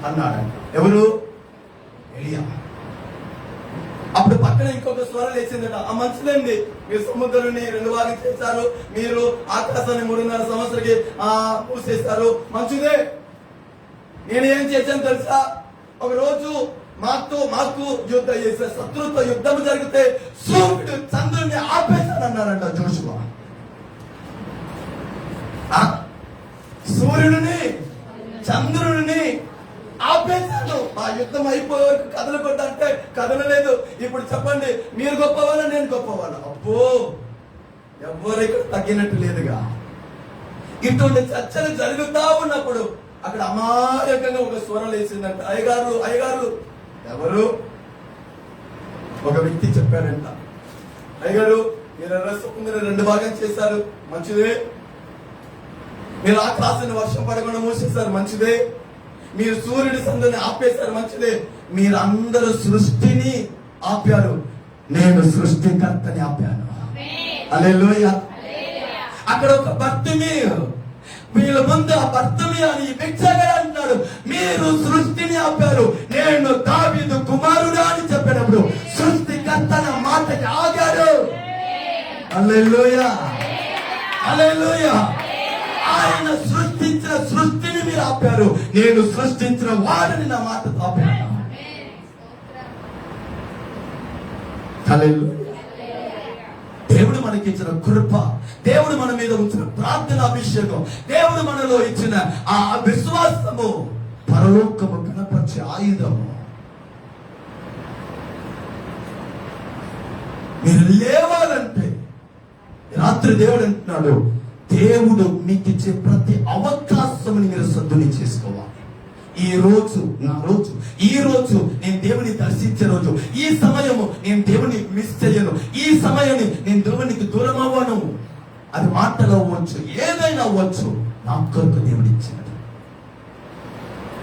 అన్నాడు. ఎవరు? ఎలియా. అప్పుడు పక్కన ఇంకొక స్వరం లేచిందట, ఆ మంచిదండి, మీరు సముద్రాన్ని 2 భాగం చేశారు, మీరు ఆకాశాన్ని 3.5 సంవత్సరాలకి మూసేస్తారు, మంచిదే. నేను ఏం చేశాను తెలుసా, ఒక రోజు మాకు శత్రుతో యుద్ధం జరిగితే సూర్యుడు చంద్రుడిని ఆపేశానన్నారంట జోషువా. సూర్యుడిని చంద్రుడిని ఆపేశాను. ఆ యుద్ధం అయిపోయే వరకు కదలకొద్దంటే కదలలేదు. ఇప్పుడు చెప్పండి, మీరు గొప్పవాళ్ళ, నేను గొప్పవాళ్ళ? అబ్బో, ఎవరికి తగ్గినట్టు లేదుగా. ఇటువంటి చర్చలు జరుగుతా ఉన్నప్పుడు అక్కడ అమాయకంగా ఒక స్వరం లేచిందంట. అయ్యగారు ఎవరు? ఒక వ్యక్తి చెప్పారంట, అయ్యగారు మీరు ఎర్ర 2 భాగం చేశారు, మంచిదే. మీరు ఆకాశాన్ని వర్షం పడకుండా మూసేశారు, మంచిదే. మీరు సూర్యుడి సందుని ఆపేశారు, మంచిదే. మీరందరూ సృష్టిని ఆపారు, నేను సృష్టికర్తని ఆపాను. హల్లెలూయా. అక్కడ ఒక బర్తిమేయు, వీళ్ళ ముందు ఆ బర్తిమేయు అని వ్యక్తిగా అంటున్నాడు, మీరు సృష్టిని ఆపారు, నేను దావీదు కుమారుడు అని చెప్పినప్పుడు సృష్టికర్తన మాటకి ఆగాడు. హల్లెలూయా, హల్లెలూయా. ఆయన సృష్టించిన సృష్టిని మీరు ఆపారు, నేను సృష్టించిన వాడిని నా మాట ఆపాను. హల్లెలూయా. దేవుడు మనకి ఇచ్చిన కృప, దేవుడు మన మీద ఉంచిన ప్రార్థన అభిషేకం, దేవుడు మనలో ఇచ్చిన ఆ విశ్వాసము పరలోకము కనపరిచే ఆయుధము. మీరు లేవాలంటే రాత్రి దేవుడు అంటున్నాడు, దేవుడు మీకు ఇచ్చే ప్రతి అవకాశం మీరు సద్దుని చేసుకోవాలి. ఈ రోజు నా రోజు, ఈ రోజు నేను దేవుని దర్శించే రోజు, ఈ సమయము నేను దేవుని మిస్ చేయను, ఈ సమయాన్ని నేను దేవునికి దూరం అవ్వను. అది మాటలు అవ్వచ్చు, ఏదైనా అవ్వచ్చు, నా కొరకు దేవుడు ఇచ్చినది.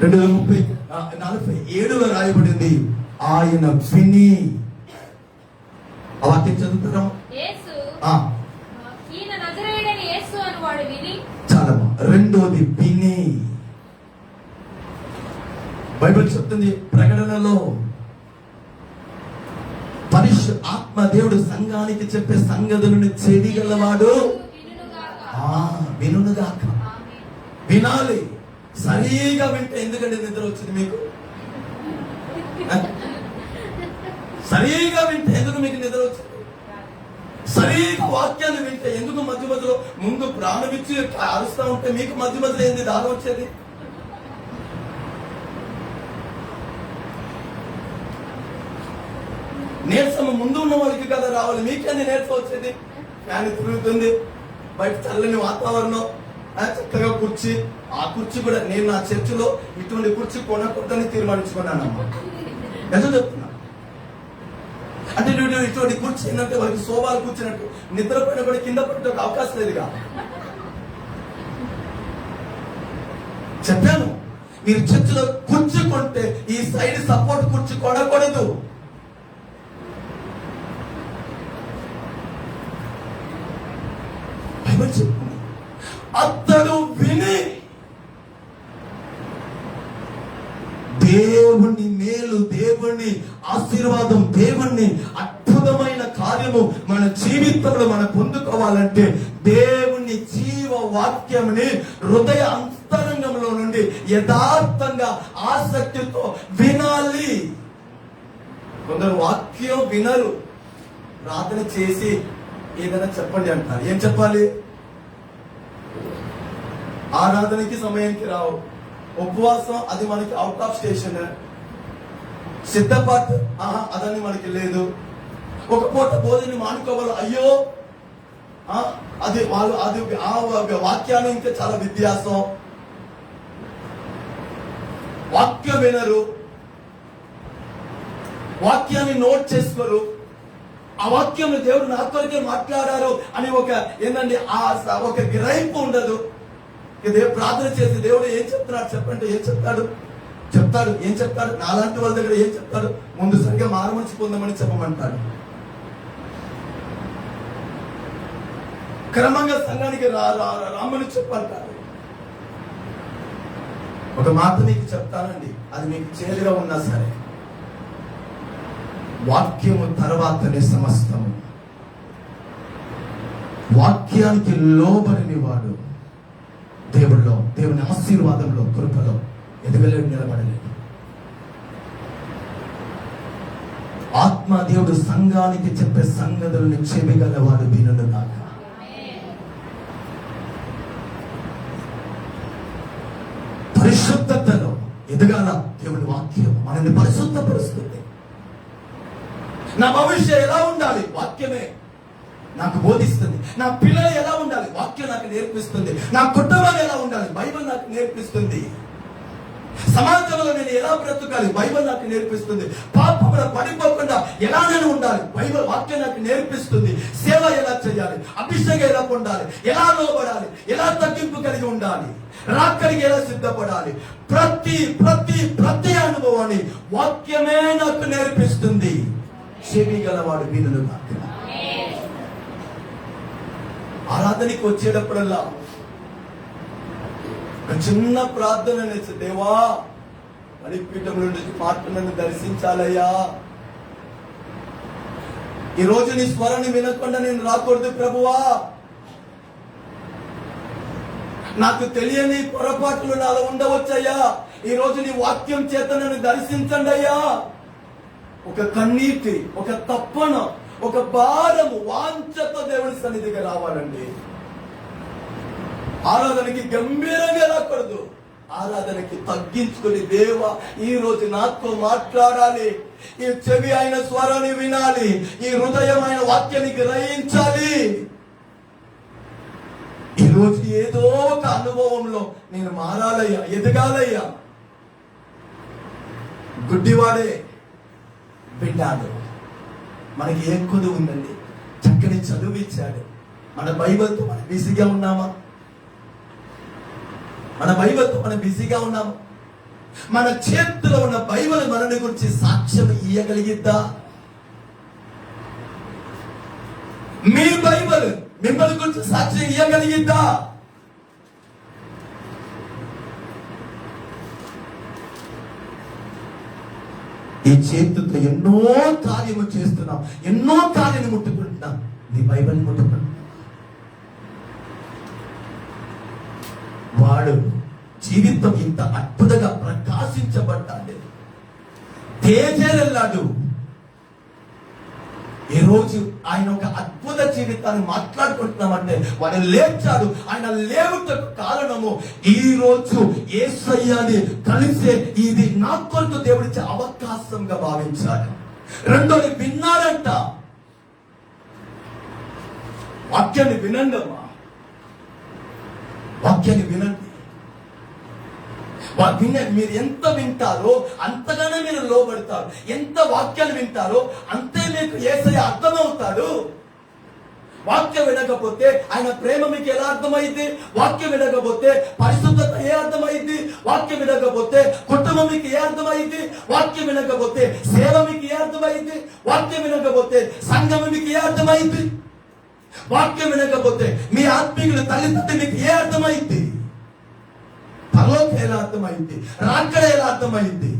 2:47 రాయబడింది, ఆయన విని. ఆ వాక్యం చదువుతారా? యేసు ఈయన నజరేయుడైన యేసు అని వాడు విని. చాలమ్మా. రెండోది విని. బైబిల్ చెప్తుంది ప్రకటనలో, ఆత్మ దేవుడు సంఘానికి చెప్పే సంగతులను చెవిగలవాడు వినుగాక. వినాలి. సరిగా వింటే ఎందుకంటే నిద్ర వచ్చింది మీకు? సరిగా వింటే ఎందుకు మీకు నిద్ర వచ్చింది? సరిగా వాక్యాన్ని వింటే ఎందుకు మధ్య మధ్యలో ముందు ప్రాణం ఇచ్చి అరుస్తా ఉంటే మీకు మధ్య మధ్యలో ఏంది దారం వచ్చేది? నీరసం ముందు ఉన్న వాళ్ళకి కదా రావాలి, మీకేంది నీరసం వచ్చేది? ఫ్యాన్ తిరుగుతుంది, బయట చల్లని వాతావరణం, చక్కగా కుర్చీ. ఆ కుర్చీ కూడా నేను నా చర్చిలో ఇటువంటి కుర్చీ కొనకూడదని తీర్మానించుకున్నానమ్మా. ఎందుకు చెప్తున్నా అంటే, ఇటువంటి కుర్చీ ఏంటంటే వాళ్ళకి శోభాలు కూర్చున్నట్టు, నిద్రపోయిన కూడా కింద పడే అవకాశం లేదుగా. చెప్పాను, మీరు చర్చిలో కుర్చీ కొంటే ఈ సైడ్ సపోర్ట్ కుర్చీ కొనకూడదు. అతడు విని దేవుని మేలు, దేవుని ఆశీర్వాదం, దేవుని అద్భుతమైన కార్యము మన జీవితంలో మనం పొందుకోవాలంటే దేవుని జీవ వాక్యముని హృదయ అంతరంగంలో నుండి యథార్థంగా ఆసక్తితో వినాలి. కొందరు వాక్యం వినరు, ప్రార్థన చేసి ఏదైనా చెప్పండి అంటారు. ఏం చెప్పాలి? ఆరాధనకి సమయానికి రావు, ఉపవాసం అది మనకి అవుట్ ఆఫ్ స్టేషన్, సిద్ధపాటు అదని మనకి లేదు, ఒక పూట భోజనం మానుకోవాలి, అయ్యో అది వాళ్ళు అది ఆ వాక్యాన్ని ఇంకా చాలా వ్యత్యాసం. వాక్యం వినరు, వాక్యాన్ని నోట్ చేసుకోరు, ఆ వాక్యం దేవుడు నా కొరకే మాట్లాడారు అని ఏంటంటే ఒక గ్రహింపు ఉండదు. ప్రార్థన చేసి దేవుడు ఏం చెప్తున్నాడు చెప్పంటే ఏం చెప్తాడు? ఏం చెప్తాడు? నాలాంటి వాళ్ళ దగ్గర ఏం చెప్తాడు? ముందు సరిగ్గా మారమనిసి పొందమని చెప్పమంటాడు. క్రమంగా సంఘానికి రామని చెప్పంటాడు. ఒక మాట మీకు చెప్తానండి, అది మీకు చేదుగా ఉన్నా సరే, వాక్యము తర్వాతనే సమస్తము. వాక్యానికి లోబడిని వాడు దేవుని ఆశీర్వాదంలో, కృపలో ఎదగలేడు, నిలబడలేడు. ఆత్మ దేవుడు సంఘానికి చెప్పే సంగతులను చెవిగలవాడు వినుగాక. పరిశుద్ధతలో ఎదగాల. దేవుని వాక్యం మనల్ని పరిశుద్ధపరుస్తుంది. నా భవిష్యత్ ఎలా ఉండాలి? వాక్యమే నాకు బోధిస్తుంది. నా పిల్లలు ఎలా ఉండాలి? వాక్యం నాకు నేర్పిస్తుంది. నా కుటుంబం ఎలా ఉండాలి? బైబిల్ నాకు నేర్పిస్తుంది. సమాజంలో నేను ఎలా బ్రతకాలి? బైబిల్ నాకు నేర్పిస్తుంది. పాపంలో పడిపోకుండా ఎలా నేను ఉండాలి? బైబిల్ వాక్యం నాకు నేర్పిస్తుంది. సేవ ఎలా చేయాలి? అభిషేకం ఎలా పొందాలి? ఎలా లోబడాలి? ఎలా తగ్గింపు కలిగి ఉండాలి? రాక్కడికి ఎలా సిద్ధపడాలి? ప్రతి ప్రతి ప్రతి అనుభవాన్ని వాక్యమే నాకు నేర్పిస్తుంది. చెవి గలవాడు వినుగాక. ఆరాధనకి వచ్చేటప్పుడల్లా ఒక చిన్న ప్రార్థన నేర్చు, దేవా బలిపీఠంలో నుంచి నన్ను దర్శించాలయ్యా. ఈ రోజు నీ స్వరాన్ని వినకుండా నేను రాకూడదు ప్రభువా. నాకు తెలియని పొరపాట్లు నాలో ఉండవచ్చయ్యా. ఈ రోజు నీ వాక్యం చేత నన్ను దర్శించండి అయ్యా. ఒక కన్నీటి, ఒక తప్పన, ఒక భారము, వాంఛతో దేవుని సన్నిధికి రావాలండి. ఆరాధనకి గంభీరంగా రాకూడదు. ఆరాధనకి తగ్గించుకుని, దేవా ఈ రోజు నాతో మాట్లాడాలి, ఈ చెవి అయిన స్వరాన్ని వినాలి, ఈ హృదయం అయిన వాక్యాన్ని గ్రహించాలి. ఏదో ఒక అనుభవంలో నేను మారాలయ్యా, ఎదగాలయ్యా. గుడ్డివాడే విన్నాడు. మనకి ఏం కొదువు ఉందండి? చక్కని చదువు ఇచ్చాడు. మన బైబిల్తో మనం బిజీగా ఉన్నామా? మన బైబిల్తో మనం బిజీగా ఉన్నామా? మన చేతిలో ఉన్న బైబిల్ మనని గురించి సాక్ష్యం ఇయ్యగలిగిద్దా? మీ బైబిల్ మిమ్మల్ని గురించి సాక్ష్యం ఇయ్యగలిగిద్దా? ఈ చేతితో ఎన్నో కార్యము చేస్తున్నాం, ఎన్నో కార్యాన్ని ముట్టుకుంటున్నాం. నీ బైబిల్ ముట్టుకుంటున్నాం. వాడు జీవితం ఇంత అద్భుతంగా ప్రకాశించబడ్డాడు, తేజరెల్లాడు. ఈ రోజు ఆయన ఒక అద్భుత జీవితాన్ని మాట్లాడుకుంటున్నామంటే వాడు లేచాడు. ఆయన లేవుటకు కారణము ఈ రోజు యేసయ్యని కలిసే ఇది నా కొరకు దేవుడిచ్చే అవకాశంగా భావించాడు. రెండోది విన్నాడంట. వాక్యాన్ని వినండి అమ్మా, వాక్యాన్ని వినండి. మీరు ఎంత వింటారో అంతగానే మీరు లోబడతారు. ఎంత వాక్యాలు వింటారో అంతే మీకు యేసయ్య అర్థమవుతాడు. వాక్యం వినకపోతే ఆయన ప్రేమ మీకు ఎలా అర్థమైంది? వాక్యం వినకపోతే పరిశుద్ధత ఏ అర్థమైంది? వాక్యం వినకపోతే కుటుంబం మీకు ఏ అర్థమైంది? వాక్యం వినకపోతే సేవ మీకు ఏ అర్థమైంది? వాక్యం వినకపోతే సంఘం మీకు ఏ అర్థమైంది? వాక్యం వినకపోతే మీ ఆత్మీయుల తల్లిదండ్రులు మీకు ఏ అర్థమైంది? పరలోకం ఎలా అర్థమైంది? రాకడ ఎలా అర్థమైంది?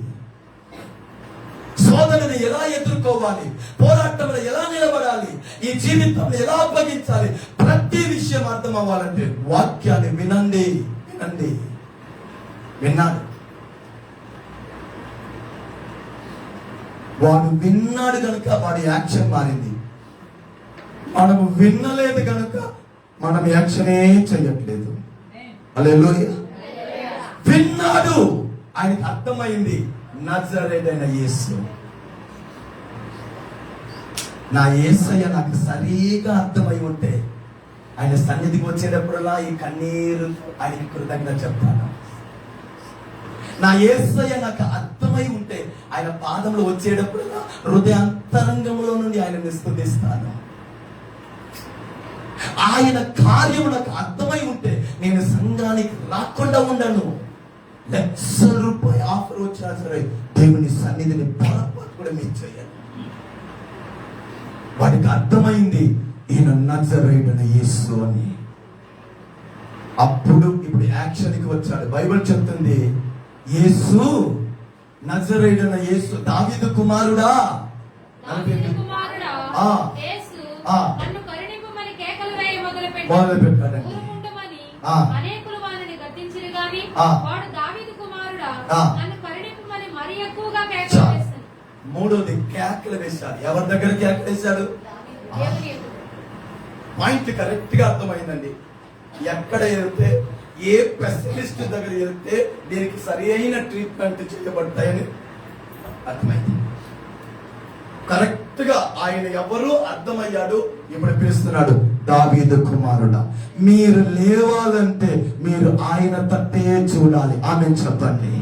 శోధనని ఎలా ఎదుర్కోవాలి? పోరాటంలో ఎలా నిలబడాలి? ఈ జీవితంలో ఎలా అప్పగించాలి? ప్రతి విషయం అర్థం అవ్వాలంటే వాక్యాన్ని వినండి, వినండి. విన్నాడు, వాడు విన్నాడు కనుక వాడి యాక్షన్ మారింది. మనము వినలేదు కనుక మనం యాక్షనే చేయట్లేదు. హల్లెలూయా. విన్నాడు, ఆయనకి అర్థమైంది. నజరేయుడైన యేసు, నా యేసయ్య నాకు సరిగా అర్థమై ఉంటే ఆయన సన్నిధికి వచ్చేటప్పుడల్లా ఈ కన్నీరు ఆయనకి కృతజ్ఞత చెప్తాను. నా యేసయ్య నాకు అర్థమై ఉంటే ఆయన పాదంలో వచ్చేటప్పుడల్లా హృదయాంతరంగంలో నుండి ఆయనని స్తుతిస్తాను. ఆయన కార్యము నాకు అర్థమై ఉంటే నేను సంఘానికి రాకుండా ఉండను. ₹1,00,000 ఆఫర్ వచ్చినా సరే దేవుని సన్నిధిని పొరపాటు కూడా మీరు చేయాలి. వాడికి అర్థమైంది ఈయన నజరేయుడైన యేసు అని. అప్పుడు ఇప్పుడు యాక్షన్కి వచ్చాడు. బైబిల్ చెప్తుంది యేసు, నజరేయుడైన యేసు, దావీదు కుమారుడా, మొదలు పెట్టాడండి. మూడోది కేకలు వేశాడు. ఎవరి దగ్గర కేకలు వేశాడు? పాయింట్ కరెక్ట్ గా అర్థమైందండి. ఎక్కడ వెళ్తే, ఏ స్పెషలిస్ట్ దగ్గర వెళ్తే దీనికి సరి అయిన ట్రీట్మెంట్ చేయబడతాయని అర్థమైంది. కరెక్ట్ గా ఆయన ఎవరు అర్థమయ్యాడు. ఇప్పుడు పిలుస్తున్నాడు, దావీదు కుమారుడా, మీరు లేవాలంటే మీరు ఆయన తట్టే చూడాలి. ఆమేన్ చెప్పండి.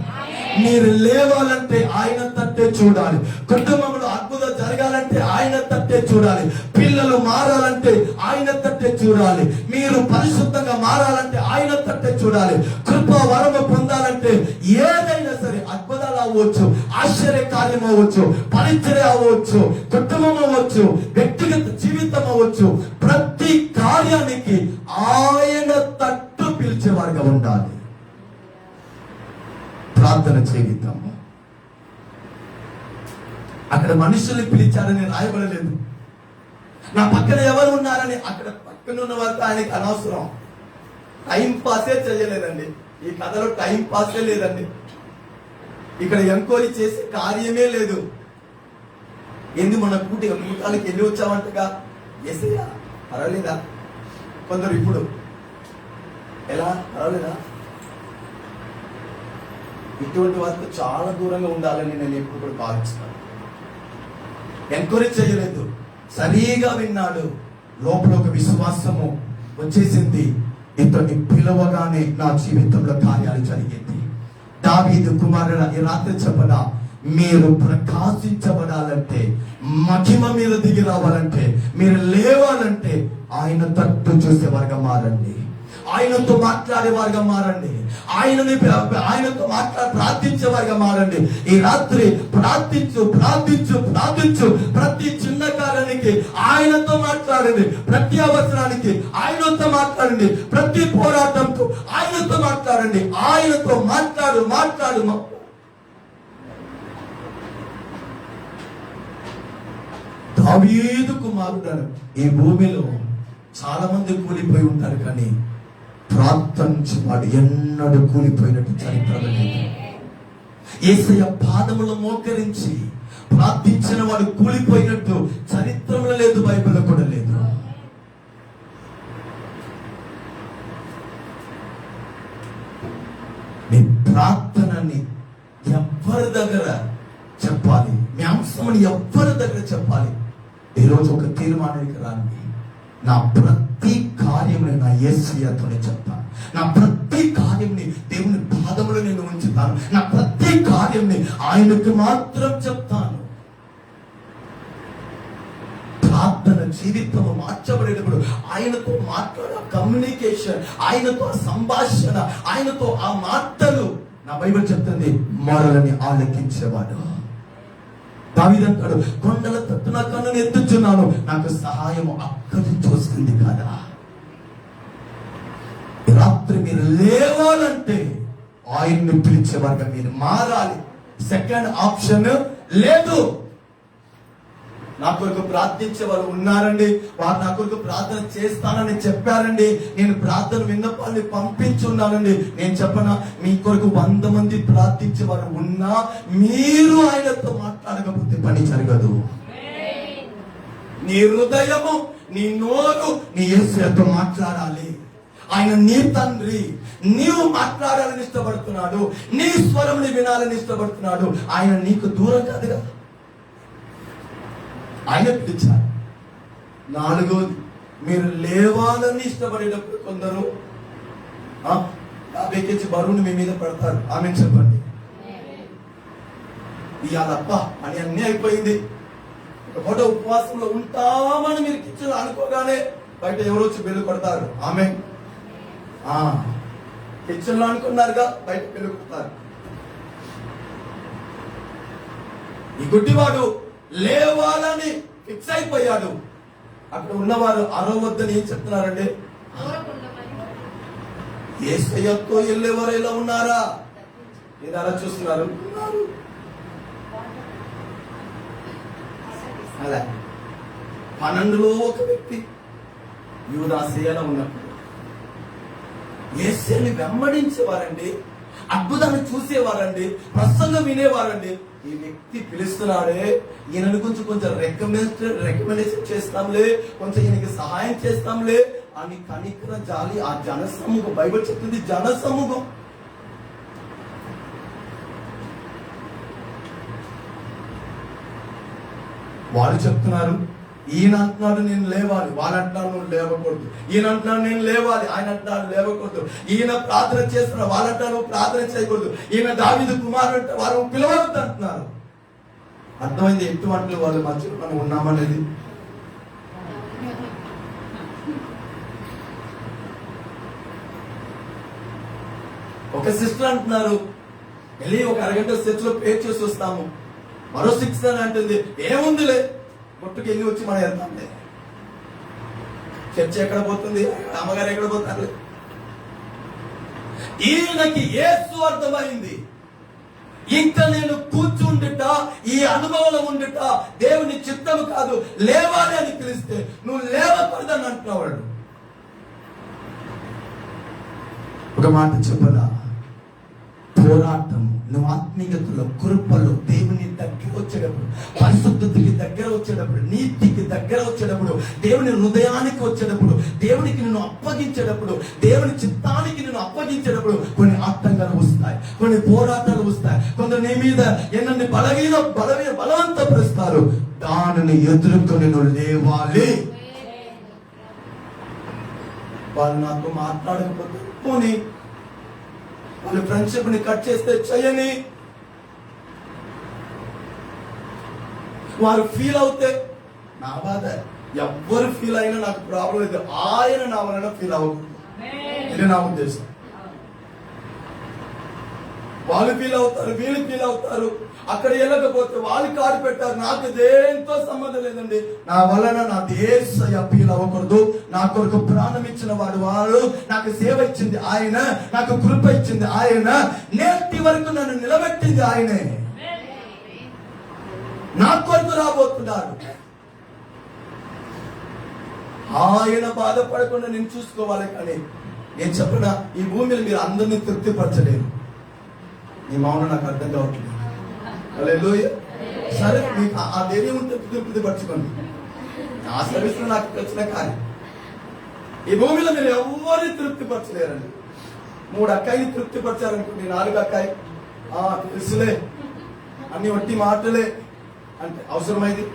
మీరు లేవాలంటే ఆయన తట్టే చూడాలి. కుటుంబంలో అద్భుతం జరగాలంటే ఆయన తట్టే చూడాలి. పిల్లలు మారాలంటే ఆయన తట్టే చూడాలి. మీరు పరిశుద్ధంగా మారాలంటే ఆయన తట్టే చూడాలి. కృప వరము పొందాలంటే ఏదైనా సరే, అద్భుతాలు అవ్వచ్చు, ఆశ్చర్య కార్యం అవ్వచ్చు, పరిచర్య అవ్వచ్చు, కుటుంబం అవ్వచ్చు, వ్యక్తిగత జీవితం అవ్వచ్చు, ప్రతి కార్యానికి ఆయన తట్టు పిలిచేవారుగా ఉండాలి. ప్రార్థన జీవితము. అక్కడ మనుషుల్ని పిలిచారని రాయబడలేదు. నా పక్కన ఎవరు ఉన్నారని అక్కడ పక్కన ఉన్న వారితో ఆయనకి అనవసరం. టైం పాసే చేయలేదండి. ఈ కథలో టైం పాసే లేదండి. ఇక్కడ ఎంక్వైరీ చేసే కార్యమే లేదు. ఏంది మన కూటాలకి వెళ్ళి వచ్చామంటగా? ఎసయ్యా పర్వాలేదా? కొందరు ఇప్పుడు ఎలా పర్వాలేదా? ఇటువంటి వారితో చాలా దూరంగా ఉండాలని నేను ఎప్పుడు కూడా భావిస్తున్నాను. ఎంకరేజ్ చేయలేదు, సరిగా విన్నాడు. లోపల ఒక విశ్వాసము వచ్చేసింది. ఇతన్ని పిలవగానే నా జీవితంలో కార్యాలు జరిగింది. దావీదు కుమారుడా, ఈ రాత్రి చెప్పడా, మీరు ప్రకాశించబడాలంటే, మహిమ మీద దిగి రావాలంటే, మీరు లేవాలంటే ఆయన తట్టు చూసేవారుగా మారండి, ఆయనతో మాట్లాడేవారుగా మారండి, ఆయనతో ప్రార్థించేవారుగా మారండి. ఈ రాత్రి ప్రార్థించు ప్రార్థించు ప్రార్థించు. ప్రతి చిన్న కార్యానికి ఆయనతో మాట్లాడండి, ప్రతి అవసరానికి ఆయనతో మాట్లాడండి, ప్రతి పోరాటంతో ఆయనతో మాట్లాడండి. ఆయనతో మాట్లాడు మాట్లాడు. దావీదు కుమారుడు ఈ భూమిలో చాలా మంది కూలిపోయి ఉంటారు, కానీ ప్రార్థించేవాడు ఎన్నడూ కూలిపోయినట్టు చరిత్ర లేదు. యేసయ్య పాదములు మోకరించి ప్రార్థించిన వాడు కూలిపోయినట్టు చరిత్రలో లేదు, బైబిల్లో కూడా లేదు. మీ ప్రార్థనని ఎవరి దగ్గర చెప్పాలి, మీ అంశంని ఎవరి దగ్గర చెప్పాలి? ఈరోజు ఒక తీర్మానానికి రండి. నా ప్రతి కార్యముని నా యేసయ్యతోనే చెప్తాను. నా ప్రతి కార్యంని దేవుని పాదములో నేను ఉంచుతాను. నా ప్రతి కార్యంని ఆయనకు మాత్రం చెప్తాను. ప్రార్థన జీవితం మార్చబడేటప్పుడు ఆయనతో మాట్లాడే కమ్యూనికేషన్, ఆయనతో సంభాషణ, ఆయనతో ఆ మాటలు, నా బైబిల్ చెప్తుంది, మొరలని ఆలకించేవాడు. దావీదు అంటాడు, కొండల తట్టు నా కన్నును ఎత్తుచున్నాను, నాకు సహాయము అక్కడి చూస్తుంది కదా. రాత్రి మీరు లేవాలంటే ఆయన్ని పిలిచేవారుగా మీరు మారాలి. సెకండ్ ఆప్షన్ లేదు. నా కొరకు ప్రార్థించే వాళ్ళు ఉన్నారండి, వారు నా కొరకు ప్రార్థన చేస్తానని చెప్పారండి, నేను ప్రార్థన విన్నపాన్ని పంపించున్నానండి. నేను చెప్పనా, మీ కొరకు 100 మంది ప్రార్థించే వారు ఉన్నా మీరు ఆయనతో మాట్లాడకపోతే పని జరగదు. నీ హృదయము, నీ నోరు నీ యేసయ్యతో మాట్లాడాలి. ఆయన నీ తండ్రి, నీవు మాట్లాడాలని ఇష్టపడుతున్నాడు, నీ స్వరంని వినాలని ఇష్టపడుతున్నాడు. ఆయన నీకు దూరం కాదుగా, ఆయన పిలిచారు. 4వది, మీరు లేవాలని ఇష్టపడేటప్పుడు కొందరు 50 కేజీ బరువుని మీ మీద పడతారు. ఆమె చెప్పండి, ఇవాళప్ప అని అన్నీ అయిపోయింది, ఒక పూట ఉపవాసంలో ఉంటామని మీరు కిచెన్ అనుకోగానే బయట ఎవరు వచ్చి బెల్లు కొడతారు. ఆమె కిచెన్ లో అనుకున్నారుగా, బయట బెల్లు కొడతారు. ఈ గుడ్డివాడు లేవాలని ఫిక్స్ అయిపోయాడు. అక్కడ ఉన్నవారు అరవద్దని ఏం చెప్తున్నారండి? యేసయ్యతో వెళ్ళేవారు ఎలా ఉన్నారా? నేను అలా చూస్తున్నారు. అలా 12లో ఒక వ్యక్తి యూదాసేయలో ఉన్నప్పుడు యేసయ్యని వెంబడించేవారండి, అద్భుతాన్ని చూసేవారండి, ప్రసంగం వినేవారండి. ఈ వ్యక్తి పిలుస్తున్నాడే, ఈయనను కొంచెం రికమెండేషన్ చేస్తాంలే, కొంచెం ఈయనకి సహాయం చేస్తాంలే అని కనికర జాలి ఆ జనసమూహం, బైబిల్ చెప్తుంది జనసమూహం. వాళ్ళు చెప్తున్నారు, ఈయన అంటున్నాడు నేను లేవాలి, వాళ్ళు అంటున్నారు నువ్వు లేవకూడదు. ఈయన అంటున్నాడు నేను లేవాలి, ఆయన అంటున్నాడు లేవకూడదు. ఈయన ప్రార్థన చేస్తున్నారు, వాళ్ళు అంటారు నువ్వు ప్రార్థన చేయకూడదు. ఈయన దావీదు కుమారుడు అంటే వారు పిలవద్దు అంటున్నారు. అర్థమైంది ఎటువంటి వాళ్ళ మధ్యలో మనం ఉన్నామనేది. ఒక సిస్టర్ అంటున్నారు, వెళ్ళి ఒక అరగంట చర్చిలో ప్రేర్ చేసి వస్తాము. మరో సిస్టర్ అంటుంది, ఏముందిలే కొట్టుకు వెళ్ళి వచ్చి మనం వెళ్తాంలే, చర్చ ఎక్కడ పోతుంది, అమ్మగారు ఎక్కడ పోతారు. ఈయనకి యేసు అర్థమైంది, ఇంకా నేను కూర్చుండుట, ఈ అనుభవంలో ఉండుట దేవుని చిత్తము కాదు, లేవాలి అని పిలిస్తే నువ్వు లేవకూడదని అంటున్నాడు. ఒక మాట చెప్పనా, పోరాటం నువ్వు ఆత్మీయతలో, కృపలో దేవుని దగ్గర వచ్చేటప్పుడు, పరిశుద్ధతకి దగ్గర వచ్చేటప్పుడు, నీతికి దగ్గర వచ్చేటప్పుడు, దేవుని హృదయానికి వచ్చేటప్పుడు, దేవునికి నిన్ను అప్పగించేటప్పుడు, దేవుని చిత్తానికి నిన్ను అప్పగించేటప్పుడు కొన్ని ఆటంకాలు వస్తాయి, కొన్ని పోరాటాలు వస్తాయి. కొందరు నీ మీద ఎన్నన్ని బలవంతపరుస్తారు. దానిని ఎదుర్కొని నువ్వు లేవాలి. వాళ్ళు నాతో మాట్లాడకపోతే పోనీ, వాళ్ళు ఫ్రెండ్షిప్ ని కట్ చేస్తే చేయని, వారు ఫీల్ అవుతే నా బాధ. ఎవ్వరు ఫీల్ అయినా నాకు ప్రాబ్లం లేదు, ఆయన నా వలన ఫీల్ అవ్వకూడదు. ఇది నా ఉద్దేశం. వాళ్ళు ఫీల్ అవుతారు, వీళ్ళు ఫీల్ అవుతారు. అక్కడ వెళ్ళకపోతే వాళ్ళు కాడు పెట్టారు, నాకు దేంతో సంబంధం లేదండి. నా వలన నా దేశయ్య ఫీల్ అవ్వకూడదు. నా కొరకు ప్రాణం ఇచ్చిన వాడు నాకు సేవ ఇచ్చింది ఆయన, నాకు కృప ఇచ్చింది ఆయన, నేటి వరకు నన్ను నిలబెట్టింది ఆయనే. నా కొరకు రాబోతున్నాడు. ఆయన బాధపడకుండా నేను చూసుకోవాలి. కానీ నేను చెప్పిన ఈ భూమిని మీరు అందరినీ తృప్తిపరచలేరు. మీ మౌనం నాకు అర్థం కావట్లేదు. హల్లెలూయా. సరే, మీకు ఆ ధైర్యం ఉంటే తృప్తిపరచుకోండి. నా సర్వీస్ లో నాకు వచ్చిన కానీ ఈ భూమిలో మీరు ఎవరిని తృప్తిపరచలేరండి. 3 అక్కాయిని తృప్తిపరచారనుకోండి, 4 అక్కాయి తెలుసులే, అన్ని వట్టి మాటలే అంటే అవసరమైంది.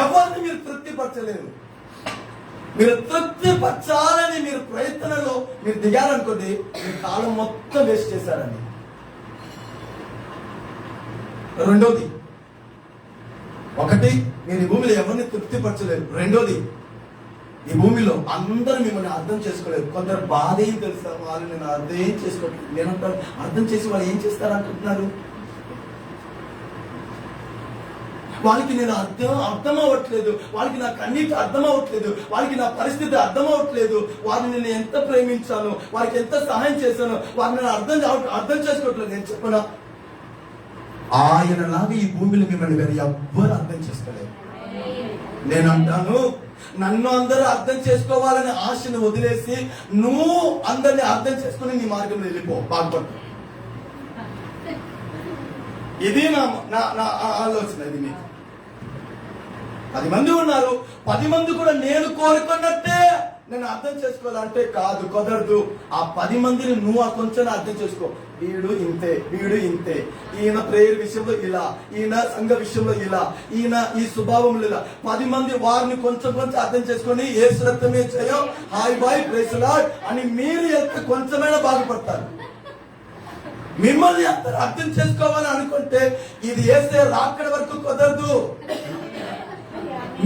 ఎవరిని మీరు తృప్తిపరచలేరు. మీరు తృప్తిపరచాలని మీరు ప్రయత్నంలో మీరు దిగారనుకోండి, మీ కాలం మొత్తం వేస్ట్ చేశారండి. రెండోది, ఒకటి, మీరు ఈ భూమిలో ఎవరిని తృప్తిపరచలేరు. రెండోది, ఈ భూమిలో అందరూ మిమ్మల్ని అర్థం చేసుకోలేరు. కొందరు బాధ ఏం తెలుసా, వాళ్ళు నేను అర్థం ఏం చేసుకోవట్లేదు. నేనంటాను, అర్థం చేసి వాళ్ళు ఏం చేస్తారంటున్నారు. వాళ్ళకి నేను అర్థం అవ్వట్లేదు, వాళ్ళకి నాకు అన్నిటి అర్థం అవ్వట్లేదు, వాళ్ళకి నా పరిస్థితి అర్థం అవ్వట్లేదు, వారిని నేను ఎంత ప్రేమించాను, వారికి ఎంత సహాయం చేశాను, వారిని నేను అర్థం చేసుకోవట్లేదు. నేను చెప్పనా, ఆయనలాగా ఈ భూమిలో మిమ్మల్ని వేరే ఎవ్వరు అర్థం చేసుకోలేదు. నేను అంటాను, నన్ను అందరూ అర్థం చేసుకోవాలని ఆశను వదిలేసి నువ్వు అందరినీ అర్థం చేసుకుని నీ మార్గంలో వెళ్ళిపో, బాగుపడు. ఇది నా ఆలోచన. ఇది మీకు 10 మంది ఉన్నారు, 10 మంది కూడా నేను కోరుకున్నట్టే నేను అర్థం చేసుకోవాలంటే కాదు, కుదరదు. ఆ 10 మందిని నువ్వు ఆ కొంచెం అర్థం చేసుకో. వీడు ఇంతే, వీడు ఇంతే, ఈయన ప్రేయర్ విషయంలో ఇలా, ఈయన సంఘ విషయంలో ఇలా, ఈయన ఈ స్వభావంలో ఇలా. 10 మంది వారిని కొంచెం అర్థం చేసుకొని యేసు రక్తమే చేయం, హాయ్ బాయ్ ప్రైజ్ లార్డ్ అని మీరు ఎంత కొంచెమైనా బాగుపడతారు. మిమ్మల్ని అందరూ అర్థం చేసుకోవాలని అనుకుంటే ఇది యేసే రాకడ వరకు కుదరదు.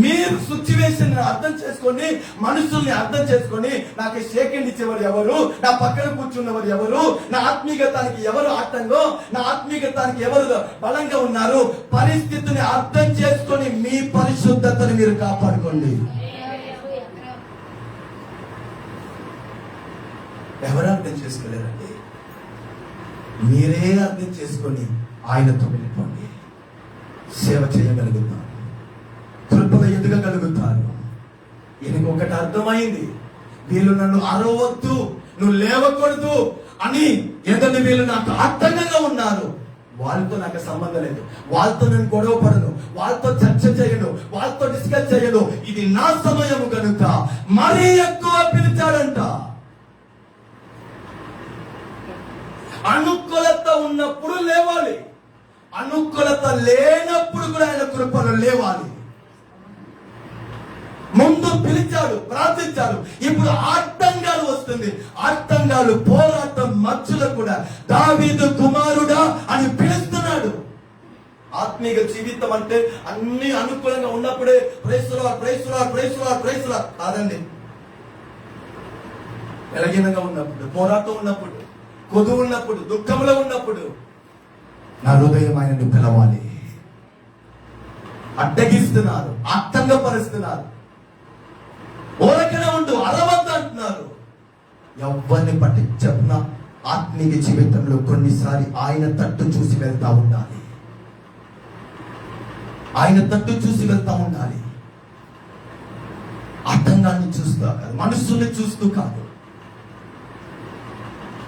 మీరు సిచ్యువేషన్ అర్థం చేసుకొని, మనుషుల్ని అర్థం చేసుకొని, నాకు షేకెండ్ ఇచ్చేవారు ఎవరు, నా పక్కన కూర్చున్నవారు ఎవరు, నా ఆత్మీయతానికి ఎవరు ఆటంగో, నా ఆత్మీయతానికి ఎవరు బలంగా ఉన్నారు, పరిస్థితిని అర్థం చేసుకొని మీ పరిశుద్ధతను మీరు కాపాడుకోండి. ఎవరు అర్థం చేసుకోలేరండి. మీరే అర్థం చేసుకొని ఆయనతో వెళ్ళిపోండి. సేవ చేయగలుగుతారు, కృపగా ఎదగగలుగుతారు. ఈయనకు ఒకటి అర్థమైంది, వీళ్ళు నన్ను అరవద్దు, నువ్వు లేవకూడదు అని ఎదని వీళ్ళు నాకు ఆటంకంగా ఉన్నారు. వాళ్ళతో నాకు సంబంధం లేదు, వాళ్ళతో నేను గొడవ పడను, వాళ్ళతో చర్చ చేయను, వాళ్ళతో డిస్కస్ చేయను. ఇది నా సమయం కనుక మరీ ఎక్కువ పిలిచాడంట. అనుకూలత ఉన్నప్పుడు లేవాలి, అనుకూలత లేనప్పుడు కూడా ఆయన కృపలో లేవాలి. ముందు పిలిచాడు, ప్రార్థించాడు, ఇప్పుడు ఆటంకాలు వస్తుంది. ఆటంకాలు పోరాటం మధ్యలో కూడా దావీదు కుమారుడా అని పిలుస్తున్నాడు. ఆత్మీయ జీవితం అంటే అన్ని అనుకూలంగా ఉన్నప్పుడే praise lord praise lord praise lord praise lord కాదండి. బలహీనంగా ఉన్నప్పుడు, పోరాటం ఉన్నప్పుడు, కొదువు ఉన్నప్పుడు, దుఃఖంలో ఉన్నప్పుడు నా హృదయం ఆయనను పిలవాలి. అడ్డగిస్తున్నారు, ఆటంకపరుస్తున్నారు, ఓరకనే ఉండు, అరవద్దు అంటున్నారు. ఎవరిని పట్టి చెప్పిన ఆత్మీయ జీవితంలో కొన్నిసారి ఆయన తట్టు చూసి వెళ్తా ఉండాలి, ఆయన తట్టు చూసి వెళ్తా ఉండాలి. ఆటంకాన్ని చూస్తూ కాదు, మనుషుల్ని చూస్తూ కాదు.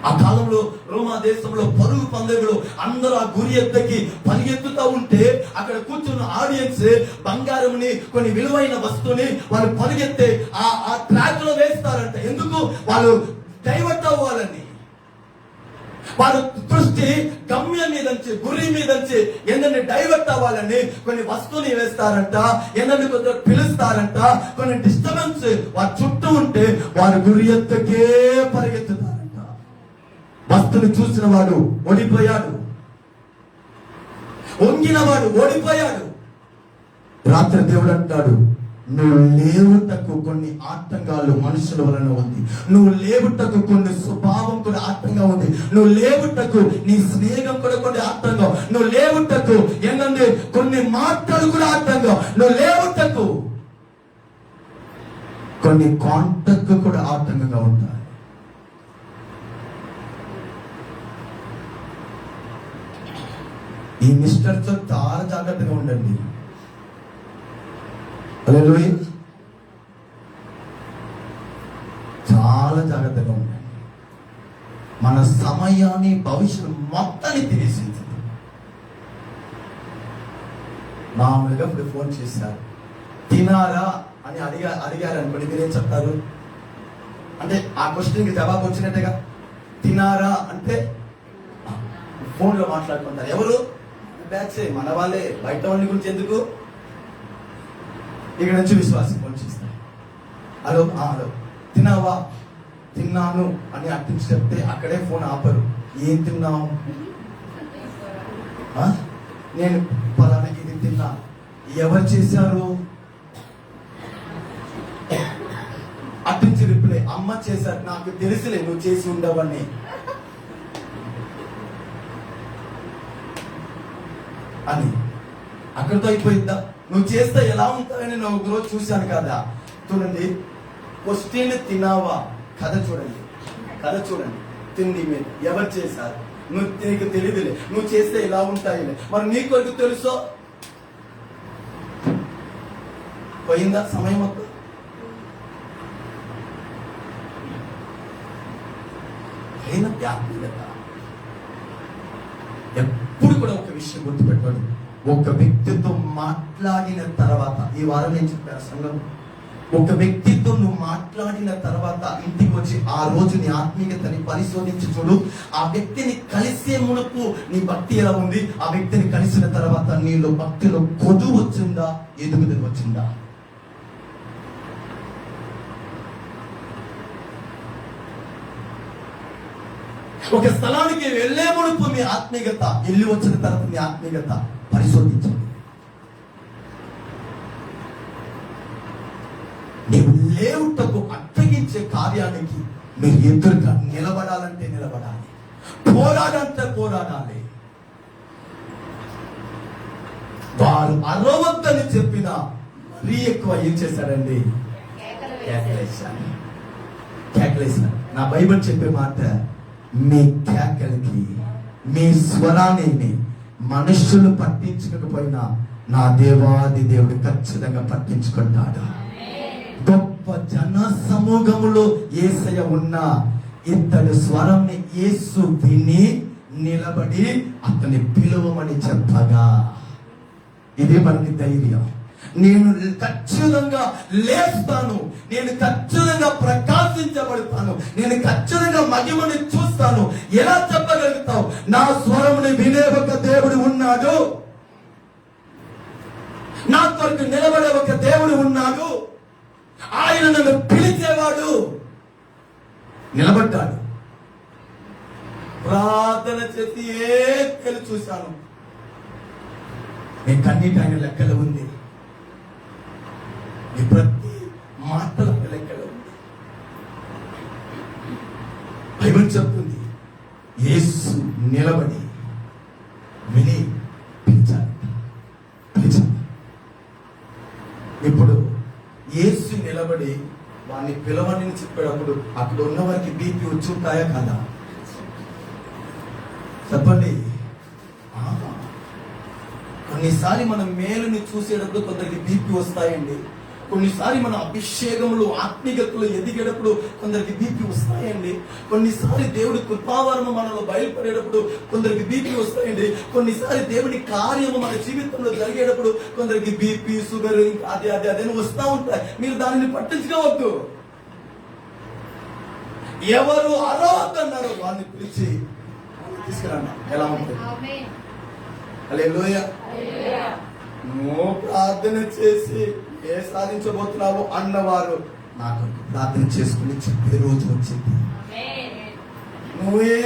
ఆ కాలంలో రోమా దేశంలో పరుగు పందెములు అందరూ ఆ గురి ఎద్దకి పరిగెత్తుతా ఉంటే అక్కడ కూర్చున్న ఆడియన్స్ బంగారంని, కొన్ని విలువైన వస్తువుని వాళ్ళు పరిగెత్తే ఆ ట్రాక్ లో వేస్తారంట. ఎందుకు? వాళ్ళు డైవర్ట్ అవ్వాలని. వారు దృష్టి గమ్యం మీద నుంచి, గురి మీద నుంచి ఏంటంటే డైవర్ట్ అవ్వాలని కొన్ని వస్తువుని వేస్తారంట, ఏంటంటే కొందరు పిలుస్తారంట, కొన్ని డిస్టర్బెన్స్ వారి చుట్టూ ఉంటే వారు గురి ఎత్తకే పరిగెత్తుతారంట. వస్తువుని చూసిన వాడు ఓడిపోయాడు, వంగిన వాడు ఓడిపోయాడు. రాత్రి దేవుడు అంటాడు, నువ్వు లేవుటకు కొన్ని ఆటంకాలు మనుషుల వలన ఉంది, నువ్వు లేవుటకు కొన్ని స్వభావం కూడా ఆటంగా ఉంది, నువ్వు లేవుటకు నీ స్నేహం కూడా కొన్ని ఆటంకం, నువ్వు లేవుటకు ఏంటంటే కొన్ని మాటలు కూడా ఆటంకం, నువ్వు లేవుటకు కొన్ని కాంటాక్ట్ కూడా ఆటంకంగా ఉంటాయి. ఈ మిస్టర్తో చాలా జాగ్రత్తగా ఉండండి. హల్లెలూయా. చాలా జాగ్రత్తగా ఉండండి. మన సమయాన్ని, భవిష్యత్తు మొత్తాన్ని తెలిసింది. మామూలుగా ఇప్పుడు ఫోన్ చేశారు, తినారా అని అడిగారు అనుకోండి, మీరేం చెప్తారు? అంటే ఆ క్వశ్చన్కి జవాబు వచ్చినట్టుగా. తినారా అంటే ఫోన్లో మాట్లాడుకుంటారు. ఎవరు? బ్యాచ్ మన వాళ్ళే, బయట వాళ్ళ గురించి ఎందుకు? ఇక్కడ నుంచి విశ్వాసం ఫోన్ చేస్తారు. హలో హలో, తిన్నావా? తిన్నాను అని అట్టించి చెప్తే అక్కడే ఫోన్ ఆపరు. ఏం తిన్నావు? నేను పలానా ఇది తిన్నా. ఎవరు చేశారు? అట్టించి రిప్లై, అమ్మ చేశారు. నాకు తెలుసులే నువ్వు చేసి ఉండవని అని. అక్కడితో అయిపోయిందా? నువ్వు చేస్తే ఎలా ఉంటావని నేను ఒక రోజు చూశాను కదా. చూడండి, క్వశ్చన్ తిన్నావా, కథ చూడండి, కథ చూడండి. తిండి మీద ఎవరు చేశారు? నీకు తెలియదులే, నువ్వు చేస్తే ఎలా ఉంటాయిలే. మరి నీ కొరకు తెలుసో? పోయిందా సమయం మొత్తం? అయినా వ్యాప్తిగత. ఎప్పుడు కూడా ఒక విషయం గుర్తుపెట్టాడు, ఒక వ్యక్తితో మాట్లాడిన తర్వాత, ఈ వారం నేను చెప్పాను సంఘం, ఒక వ్యక్తితో నువ్వు మాట్లాడిన తర్వాత ఇంటికి వచ్చి ఆ రోజు నీ ఆత్మీయతని పరిశోధించి చూడు. ఆ వ్యక్తిని కలిసే మునుపు నీ భక్తి ఎలా ఉంది, ఆ వ్యక్తిని కలిసిన తర్వాత నీలో భక్తిలో కొదువు వచ్చిందా, ఎదుగుదల వచ్చిందా? ఒక స్థలానికి వెళ్లే మునుపు మీ ఆత్మీయత, వెళ్ళి వచ్చిన తర్వాత మీ ఆత్మీయత పరిశోధించండి. నీవు లేవుటకు అప్పగించే కార్యానికి మీరు ఎదురుగా నిలబడాలంటే నిలబడాలి, పోరాడంటే పోరాడాలి. వారు అరవద్దని చెప్పిన మరీ ఎక్కువ ఏం చేశాడండి? కేకలేశాడు. నా బైబిల్ చెప్పే మాట, మీ కేకలకి, మీ స్వరాన్ని మనుషులు పట్టించుకోకపోయినా నా దేవాది దేవుడు ఖచ్చితంగా పట్టించుకుంటాడు. గొప్ప జన సమూహములో యేసయ్య ఉన్నా ఇతడి స్వరంని యేసు విని నిలబడి అతని పిలువమని చెప్పగా, ఇదే మనకి ధైర్యం. నేను ఖచ్చితంగా లేస్తాను, నేను ఖచ్చితంగా ప్రకాశించబడతాను, నేను ఖచ్చితంగా మహిమని చూస్తాను. ఎలా చెప్పగలుగుతావు? నా స్వరముని వినే ఒక దేవుడు ఉన్నాడు, నా కొరకు నిలబడే ఒక దేవుడు ఉన్నాడు, ఆయన నన్ను పిలిచేవాడు. నిలబడ్డాడు. ప్రార్థన చేసి ఏం చూశాను, నీ కన్నీటి ఆయన లెక్కలు ఉంది, నీ ప్రతి మాటల లెక్కలు ఉంది. బైబిల్ చెప్తుంది, యేసు నిలబడి విని పిలిచాడు. ఇప్పుడు యేసు నిలబడి వాడిని పిలవని చెప్పేటప్పుడు అక్కడ ఉన్న వారికి బీపీ వచ్చి ఉంటాయా కదా? చెప్పండి. కొన్నిసారి మనం మేలుని చూసేటప్పుడు కొందరికి బీపీ వస్తాయండి. కొన్నిసారి మన అభిషేకములు, ఆత్మీయతలు ఎదిగేటప్పుడు కొందరికి బీపీ వస్తాయండి. కొన్నిసారి దేవుడి కృపావరము మనలో బయలుపడేటప్పుడు కొందరికి బీపీ వస్తాయండి. కొన్నిసారి దేవుడి కార్యము మన జీవితంలో జరిగేటప్పుడు కొందరికి బీపీ, షుగర్, ఇంకా అదే వస్తూ ఉంటాయి. మీరు దానిని పట్టించుకోవద్దు. ఎవరు అర్హతన్నారో వారిని పిలిచి తీసుకురాను. ఎలా ఉంటుంది? ఆమేన్. హల్లెలూయా. హల్లెలూయా. నువ్వు ప్రార్థన చేసి ఏ సాధించబోతున్నావు అన్నవారు నాకు ప్రార్థన చేసుకుని చెప్పే రోజు వచ్చింది. ఆమేన్. నువ్వే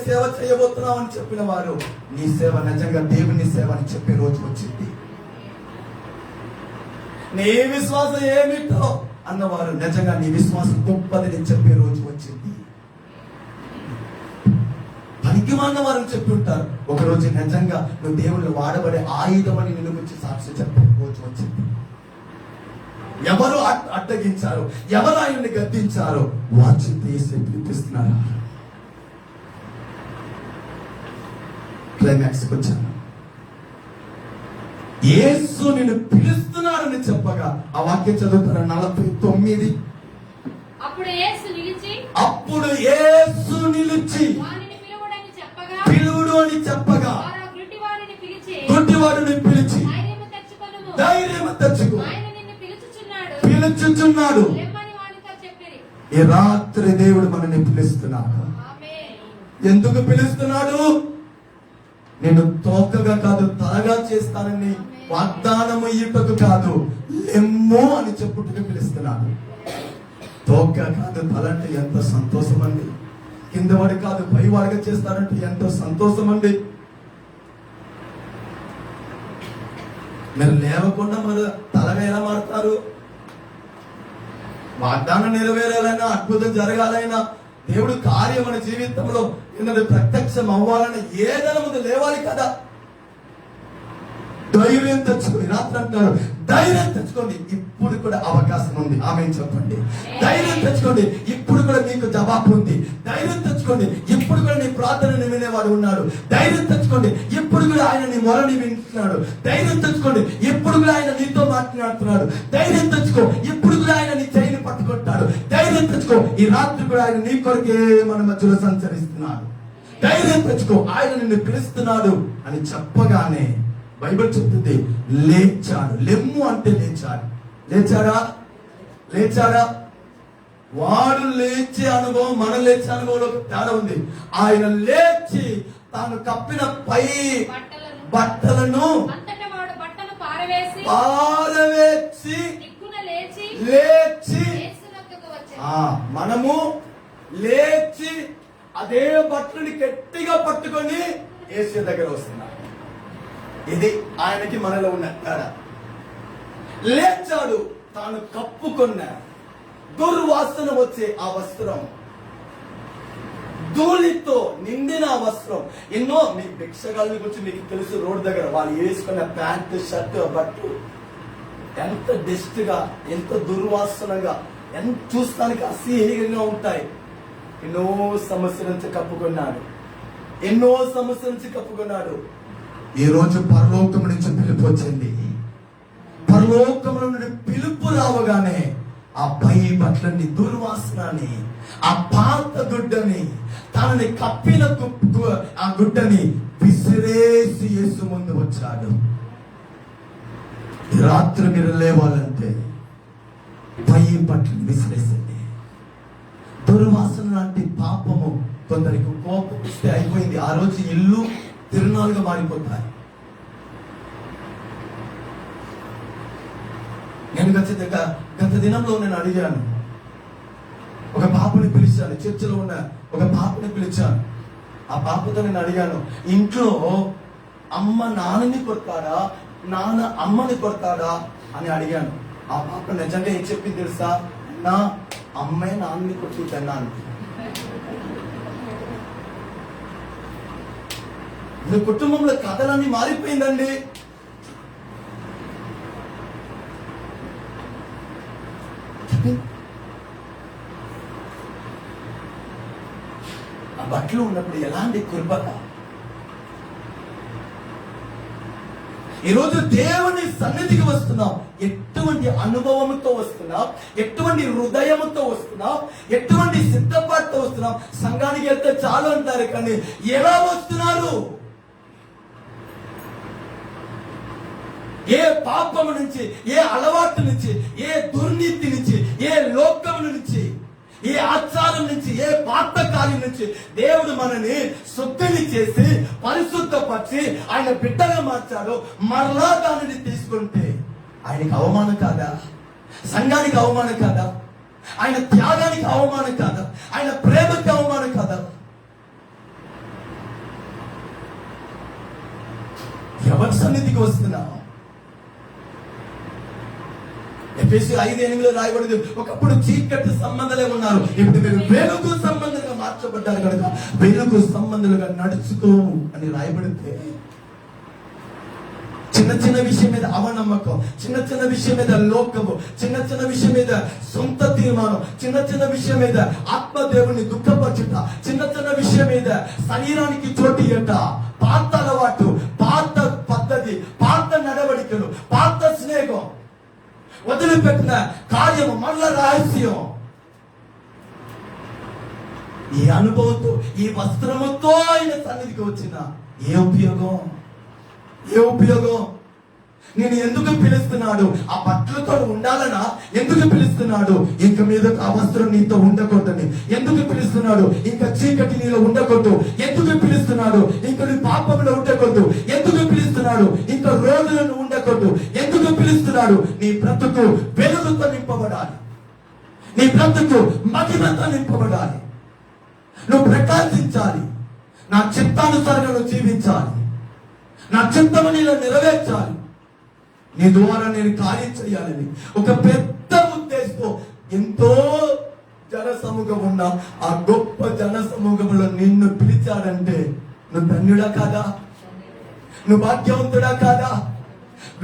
సేవ చేయబోతున్నావు అని చెప్పిన వారు నీ సేవ నిజంగా దేవుని సేవ అని చెప్పే రోజు వచ్చింది. నీ విశ్వాసం ఏమిటో అన్నవారు నిజంగా నీ విశ్వాసం గొప్పదని చెప్పే రోజు వచ్చింది. పనికి మాలిన వారు చెప్పి ఉంటారు, ఒకరోజు నిజంగా నువ్వు దేవుళ్ళు వాడబడే ఆయుధం అని నిన్ను గురించి సాక్షి చెప్పే రోజు వచ్చింది. ఎవరు అడ్డగించారు, ఎవరు ఆయన్ని గద్దించారో వాచి తీసి పిలిపిస్తున్నారు. క్లైమాక్స్ వచ్చాను. యేసు నిన్ను పిలుస్తున్నాడని చెప్పగా ఆ వాక్యం చదువుతారా 49. అప్పుడు యేసు నిలిచి వానిని పిలువుడని చెప్పగా పిలువుడు అని చెప్పగా వారు ఆ గుడ్డివాడిని పిలిచి గుడ్డివాడిని పిలిచి ధైర్యము తెచ్చుకొనుము, ఆయన నిన్ను పిలుచుచున్నాడు లెమ్మని వానితో చెప్పిరి. ఈ రాత్రి దేవుడు మనల్ని పిలుస్తున్నాడు. ఆమేన్. ఎందుకు పిలుస్తున్నాడు? నేను తోకగా కాదు తలగా చేస్తానని వాగ్దానం ఇయ్యుటకు కాదు, లెమ్ము అని చెప్పుటకు పిలుస్తున్నాడు. తోక కాదు తల అంటే ఎంత సంతోషం అండి. కిందవాడి కాదు పైవాడిగా చేస్తారంటే ఎంతో సంతోషం అండి. మీరు లేవకుండా మరి తలగా ఎలా మారుతారు? వాగ్దానం నెరవేరాలైనా అద్భుతం జరగాలైనా దేవుడు కార్యం మన జీవితంలో ఎన్నది ప్రత్యక్షం అవ్వాలని ఏదైనా ముందు లేవాలి కదా. ధైర్యం తెచ్చుకోండి. రాత్రి అంటారు ధైర్యం తెచ్చుకోండి, ఇప్పుడు కూడా అవకాశం ఉంది. ఆమేన్ చెప్పండి. ధైర్యం తెచ్చుకోండి, ఇప్పుడు కూడా మీకు జవాబు ఉంది. ధైర్యం తెచ్చుకోండి, ఇప్పుడు కూడా నీ ప్రార్థన వినేవాడు ఉన్నాడు. ధైర్యం తెచ్చుకోండి, ఇప్పుడు కూడా ఆయన నీ మొరని వింటున్నాడు. ధైర్యం తెచ్చుకోండి, ఇప్పుడు కూడా ఆయన నీతో మాట్లాడుతున్నాడు. ధైర్యం తెచ్చుకో, ఇప్పుడు కూడా ఆయన నీ చేయిని పట్టుకుంటాడు. ధైర్యం తెచ్చుకో, ఈ రాత్రి కూడా ఆయన నీ కొరకే మన మధ్యలో సంచరిస్తున్నాడు. ధైర్యం తెచ్చుకో, ఆయన నిన్ను పిలుస్తున్నాడు అని చెప్పగానే బైబిల్ చెప్తుంది లేచాడు. లెమ్ము అంటే లేచాడు. లేచాడా? వాడు లేచే అనుభవం మన లేచే అనుభవంలో తేడా ఉంది. ఆయన లేచి తాను కప్పిన పై బట్టలను అంతటా వాడు బట్టలు పారవేసి దిక్కున లేచి యేసు వద్దకు వచ్చాడు. మనము లేచి అదే బట్టలని గట్టిగా పట్టుకొని యేసు దగ్గర వస్తున్నాం. ఇది ఆయనకి మనలో ఉన్న తేడా. లేచాడు, తాను కప్పుకున్న దుర్వాసన వచ్చే ఆ వస్త్రం, ధూళితో నిండిన ఆ వస్త్రం. ఎన్నో మీ భిక్షగాళ్ళని గురించి మీకు తెలుసు. రోడ్ దగ్గర వాళ్ళు వేసుకున్న ప్యాంట్ షర్ట్ బట్టు ఎంత డస్ట్ గా, ఎంత దుర్వాసనగా, ఎంత చూస్తానికి అసహ్యంగా ఉంటాయి. ఎన్నో సమస్యల నుంచి కప్పుకున్నాడు. ఈ రోజు పరలోకం నుంచి పిలుపు వచ్చింది. పరలోకముల నుండి పిలుపు రావగానే ఆ పై బట్టలని, దుర్వాసనని, ఆ పాత గుడ్డని, తనని కప్పిన ఆ గుడ్డని విసిరేసి యేసు ముందు వచ్చాడు. ఈ రాత్రి మీరు లేవాలంటే పై బట్టలు విసిరేసింది. దుర్వాసన లాంటి పాపము కొందరికి కోపం ఇస్తే అయిపోయింది. ఆ రోజు ఇల్లు తిరునాలుగా మారిపోతాయి. నేను గత దినంలో నేను అడిగాను, ఒక పాపని పిలిచాను, చర్చిలో ఉన్న ఒక పాపని పిలిచాను. ఆ పాపతో నేను అడిగాను, ఇంట్లో అమ్మ నాన్నని కొడతాడా, నాన్న అమ్మని కొడతాడా అని అడిగాను. ఆ పాప నిజంగా ఏం చెప్పింది తెలుసా? నా అమ్మే నాన్నని కొట్టుకుంటాను అని. మీ కుటుంబంలో కథలన్నీ మారిపోయిందండి. ఆ బట్టలు ఉన్నప్పుడు ఎలాంటి కృప. ఈరోజు దేవుని సన్నిధికి వస్తున్నాం, ఎటువంటి అనుభవంతో వస్తున్నాం, ఎటువంటి హృదయంతో వస్తున్నాం, ఎటువంటి సిద్ధపాటుతో వస్తున్నాం. సంఘానికి వెళ్తే చాలు అంటారు, కానీ ఎలా వస్తున్నారు? ఏ పాపము నుంచి, ఏ అలవాటు నుంచి, ఏ దుర్నీతి నుంచి, ఏ లోకము నుంచి, ఏ ఆచార వికారం నుంచి, ఏ పాత కార్యం నుంచి దేవుడు మనని శుద్ధిని చేసి పరిశుద్ధపరిచి ఆయన బిడ్డగా మార్చాడు. మరలా దానిని తీసుకుంటే ఆయనకి అవమానం కాదా? సంఘానికి అవమానం కాదా? ఆయన త్యాగానికి అవమానం కాదా? ఆయన ప్రేమకి అవమానం కాదా? ఎవరి సన్నిధికి వస్తున్నావు? ఎఫెసీ 5:8 రాయబడింది, ఒకప్పుడు చీకటి సంబంధాలే ఉన్నారు, ఇప్పుడు మీరు వెలుగు సంబంధంగా మార్చబడ్డారు కనుక వెలుగు సంబంధాలుగా నడుచుకో అని రాయబడితే, చిన్న చిన్న విషయం మీద అవనమ్మకం, చిన్న చిన్న విషయం మీద లోకము, చిన్న చిన్న విషయం మీద సొంత తీర్మానం, చిన్న చిన్న విషయం మీద ఆత్మదేవుని దుఃఖపరచుట, చిన్న చిన్న విషయం మీద శరీరానికి చోటు ఇయ్యట, పాత అలవాటు, పాత పద్ధతి, పాత నడవడికలు, పాత స్నేహం, వదిలిపెట్టిన కార్యము, మళ్ళా రహస్యం. ఈ అనుభవంతో, ఈ వస్త్రముతో ఆయన సన్నిధికి వచ్చిన ఏ ఉపయోగం? ఏ ఉపయోగం? నేను ఎందుకు పిలుస్తున్నాడు? ఆ బట్టలతో ఉండాలనా? ఎందుకు పిలుస్తున్నాడు? ఇంక మీద ఆ వస్త్రం నీతో ఉండకూడదని ఎందుకు పిలుస్తున్నాడు? ఇంకా చీకటి నీలో ఉండకూడదు ఎందుకు పిలుస్తున్నాడు? ఇంకా నీ పాపంలో ఉండకూడదు ఎందుకు పిలుస్తున్నాడు? ఇంకా రోజులను ఉండకూడదు ఎందుకు పిలుస్తున్నాడు? నీ బ్రతుకు వెలుగుతో నింపబడాలి, నీ బ్రతుకు మహిమతో నింపబడాలి, నువ్వు ప్రకాశించాలి, నా చిత్తానుసారంగా నువ్వు జీవించాలి, నా చిత్తము నీలో నెరవేర్చాలి, నీ ద్వారా నేను కార్యం చేయాలని ఒక పెద్ద ఉద్దేశంతో ఎంతో జన సమూహం ఉన్న ఆ గొప్ప జన సమూహంలో నిన్ను పిలిచాడంటే నువ్వు ధన్యుడా కాదా? నువ్వు భాగ్యవంతుడా కాదా?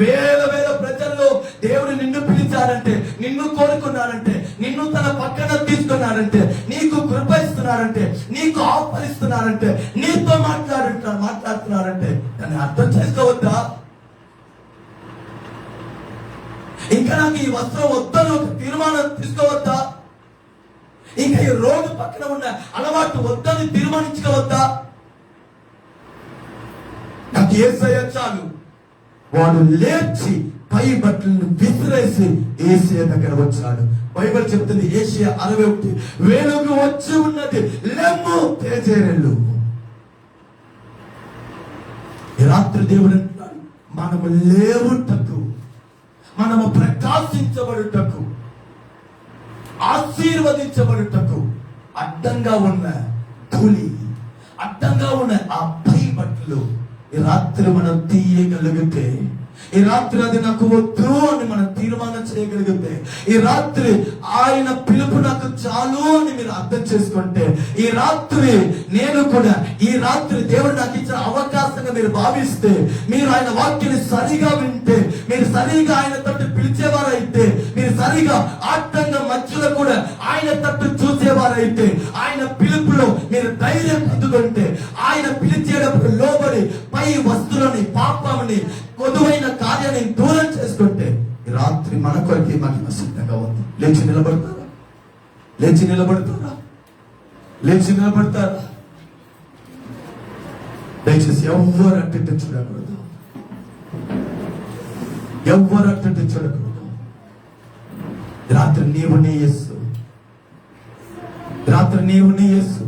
వేల వేల ప్రజల్లో దేవుడు నిన్ను పిలిచాడంటే, నిన్ను కోరుకున్నాడంటే, నిన్ను తన పక్కన తీసుకున్నాడంటే, నీకు కృప ఇస్తున్నాడంటే, నీకు ఆహ్వానిస్తున్నాడంటే, నీతో మాట్లాడుతున్నాడంటే దాన్ని అర్థం చేసుకోవద్దా? ఇంకా నాకు ఈ వస్త్రం వద్దని ఒక తీర్మానం తీసుకోవద్దా? ఇంకా ఈ రోడ్డు పక్కన ఉన్న అలవాటు వద్దని తీర్మానించుకోవద్దా? నాకు యేసయ్య చాలు. వాడు లేచి పై బట్టలను విసిరేసి ఏషియా దగ్గర వచ్చాడు. బైబిల్ చెప్తుంది, ఏషియా 61, వెలుగు వచ్చి ఉన్నది, లెమ్ము తేజేరెళ్ళు. ఈ రాత్రి దేవుడు అంటున్నాడు, మనము లేవుటకు, మనము ప్రకాశించబడుటకు, ఆశీర్వదించబడుటకు అడ్డంగా ఉన్న ధూళి, అడ్డంగా ఉన్న ఆ పై బట్టలు ఈ రాత్రి మనం తీయగలిగితే, ఈ రాత్రి అది నాకు వద్దు అని మనం తీర్మానం చేయగలిగితే, ఈ రాత్రి ఆయన పిలుపు నాకు చాలు అని మీరు అర్థం చేసుకుంటే, ఈ రాత్రి నేను కూడా, ఈ రాత్రి దేవుడు నాకు ఇచ్చిన అవకాశంగా మీరు భావిస్తే, మీరు ఆయన వాక్యాన్ని సరిగా వింటే, మీరు సరిగా ఆయన తట్టు పిలిచేవారైతే, మీరు సరిగా ఆటంగా మధ్యలో కూడా ఆయన తట్టు చూసేవారైతే, ఆయన పిలుపులో మీరు ధైర్యం పొందుకుంటే, ఆయన పిలిచేటప్పుడు లోబడి పై వస్తువులని, పాపంని, కొదువైన కార్యాన్ని దూరం చేసుకుంటే, ఈ రాత్రి మన కొరికి మహిమ సిద్ధంగా ఉంది. లేచి నిలబడతారా? లేచి నిలబడతారా? లేచి నిలబడతారా? దయచేసి ఎవ్వరు అట్టంటే చూడకూడదు, ఎవ్వరు అట్టంటే చూడకూడదు. రాత్రి నీవు నీ యేసు, రాత్రి నీవు నీ యేసు.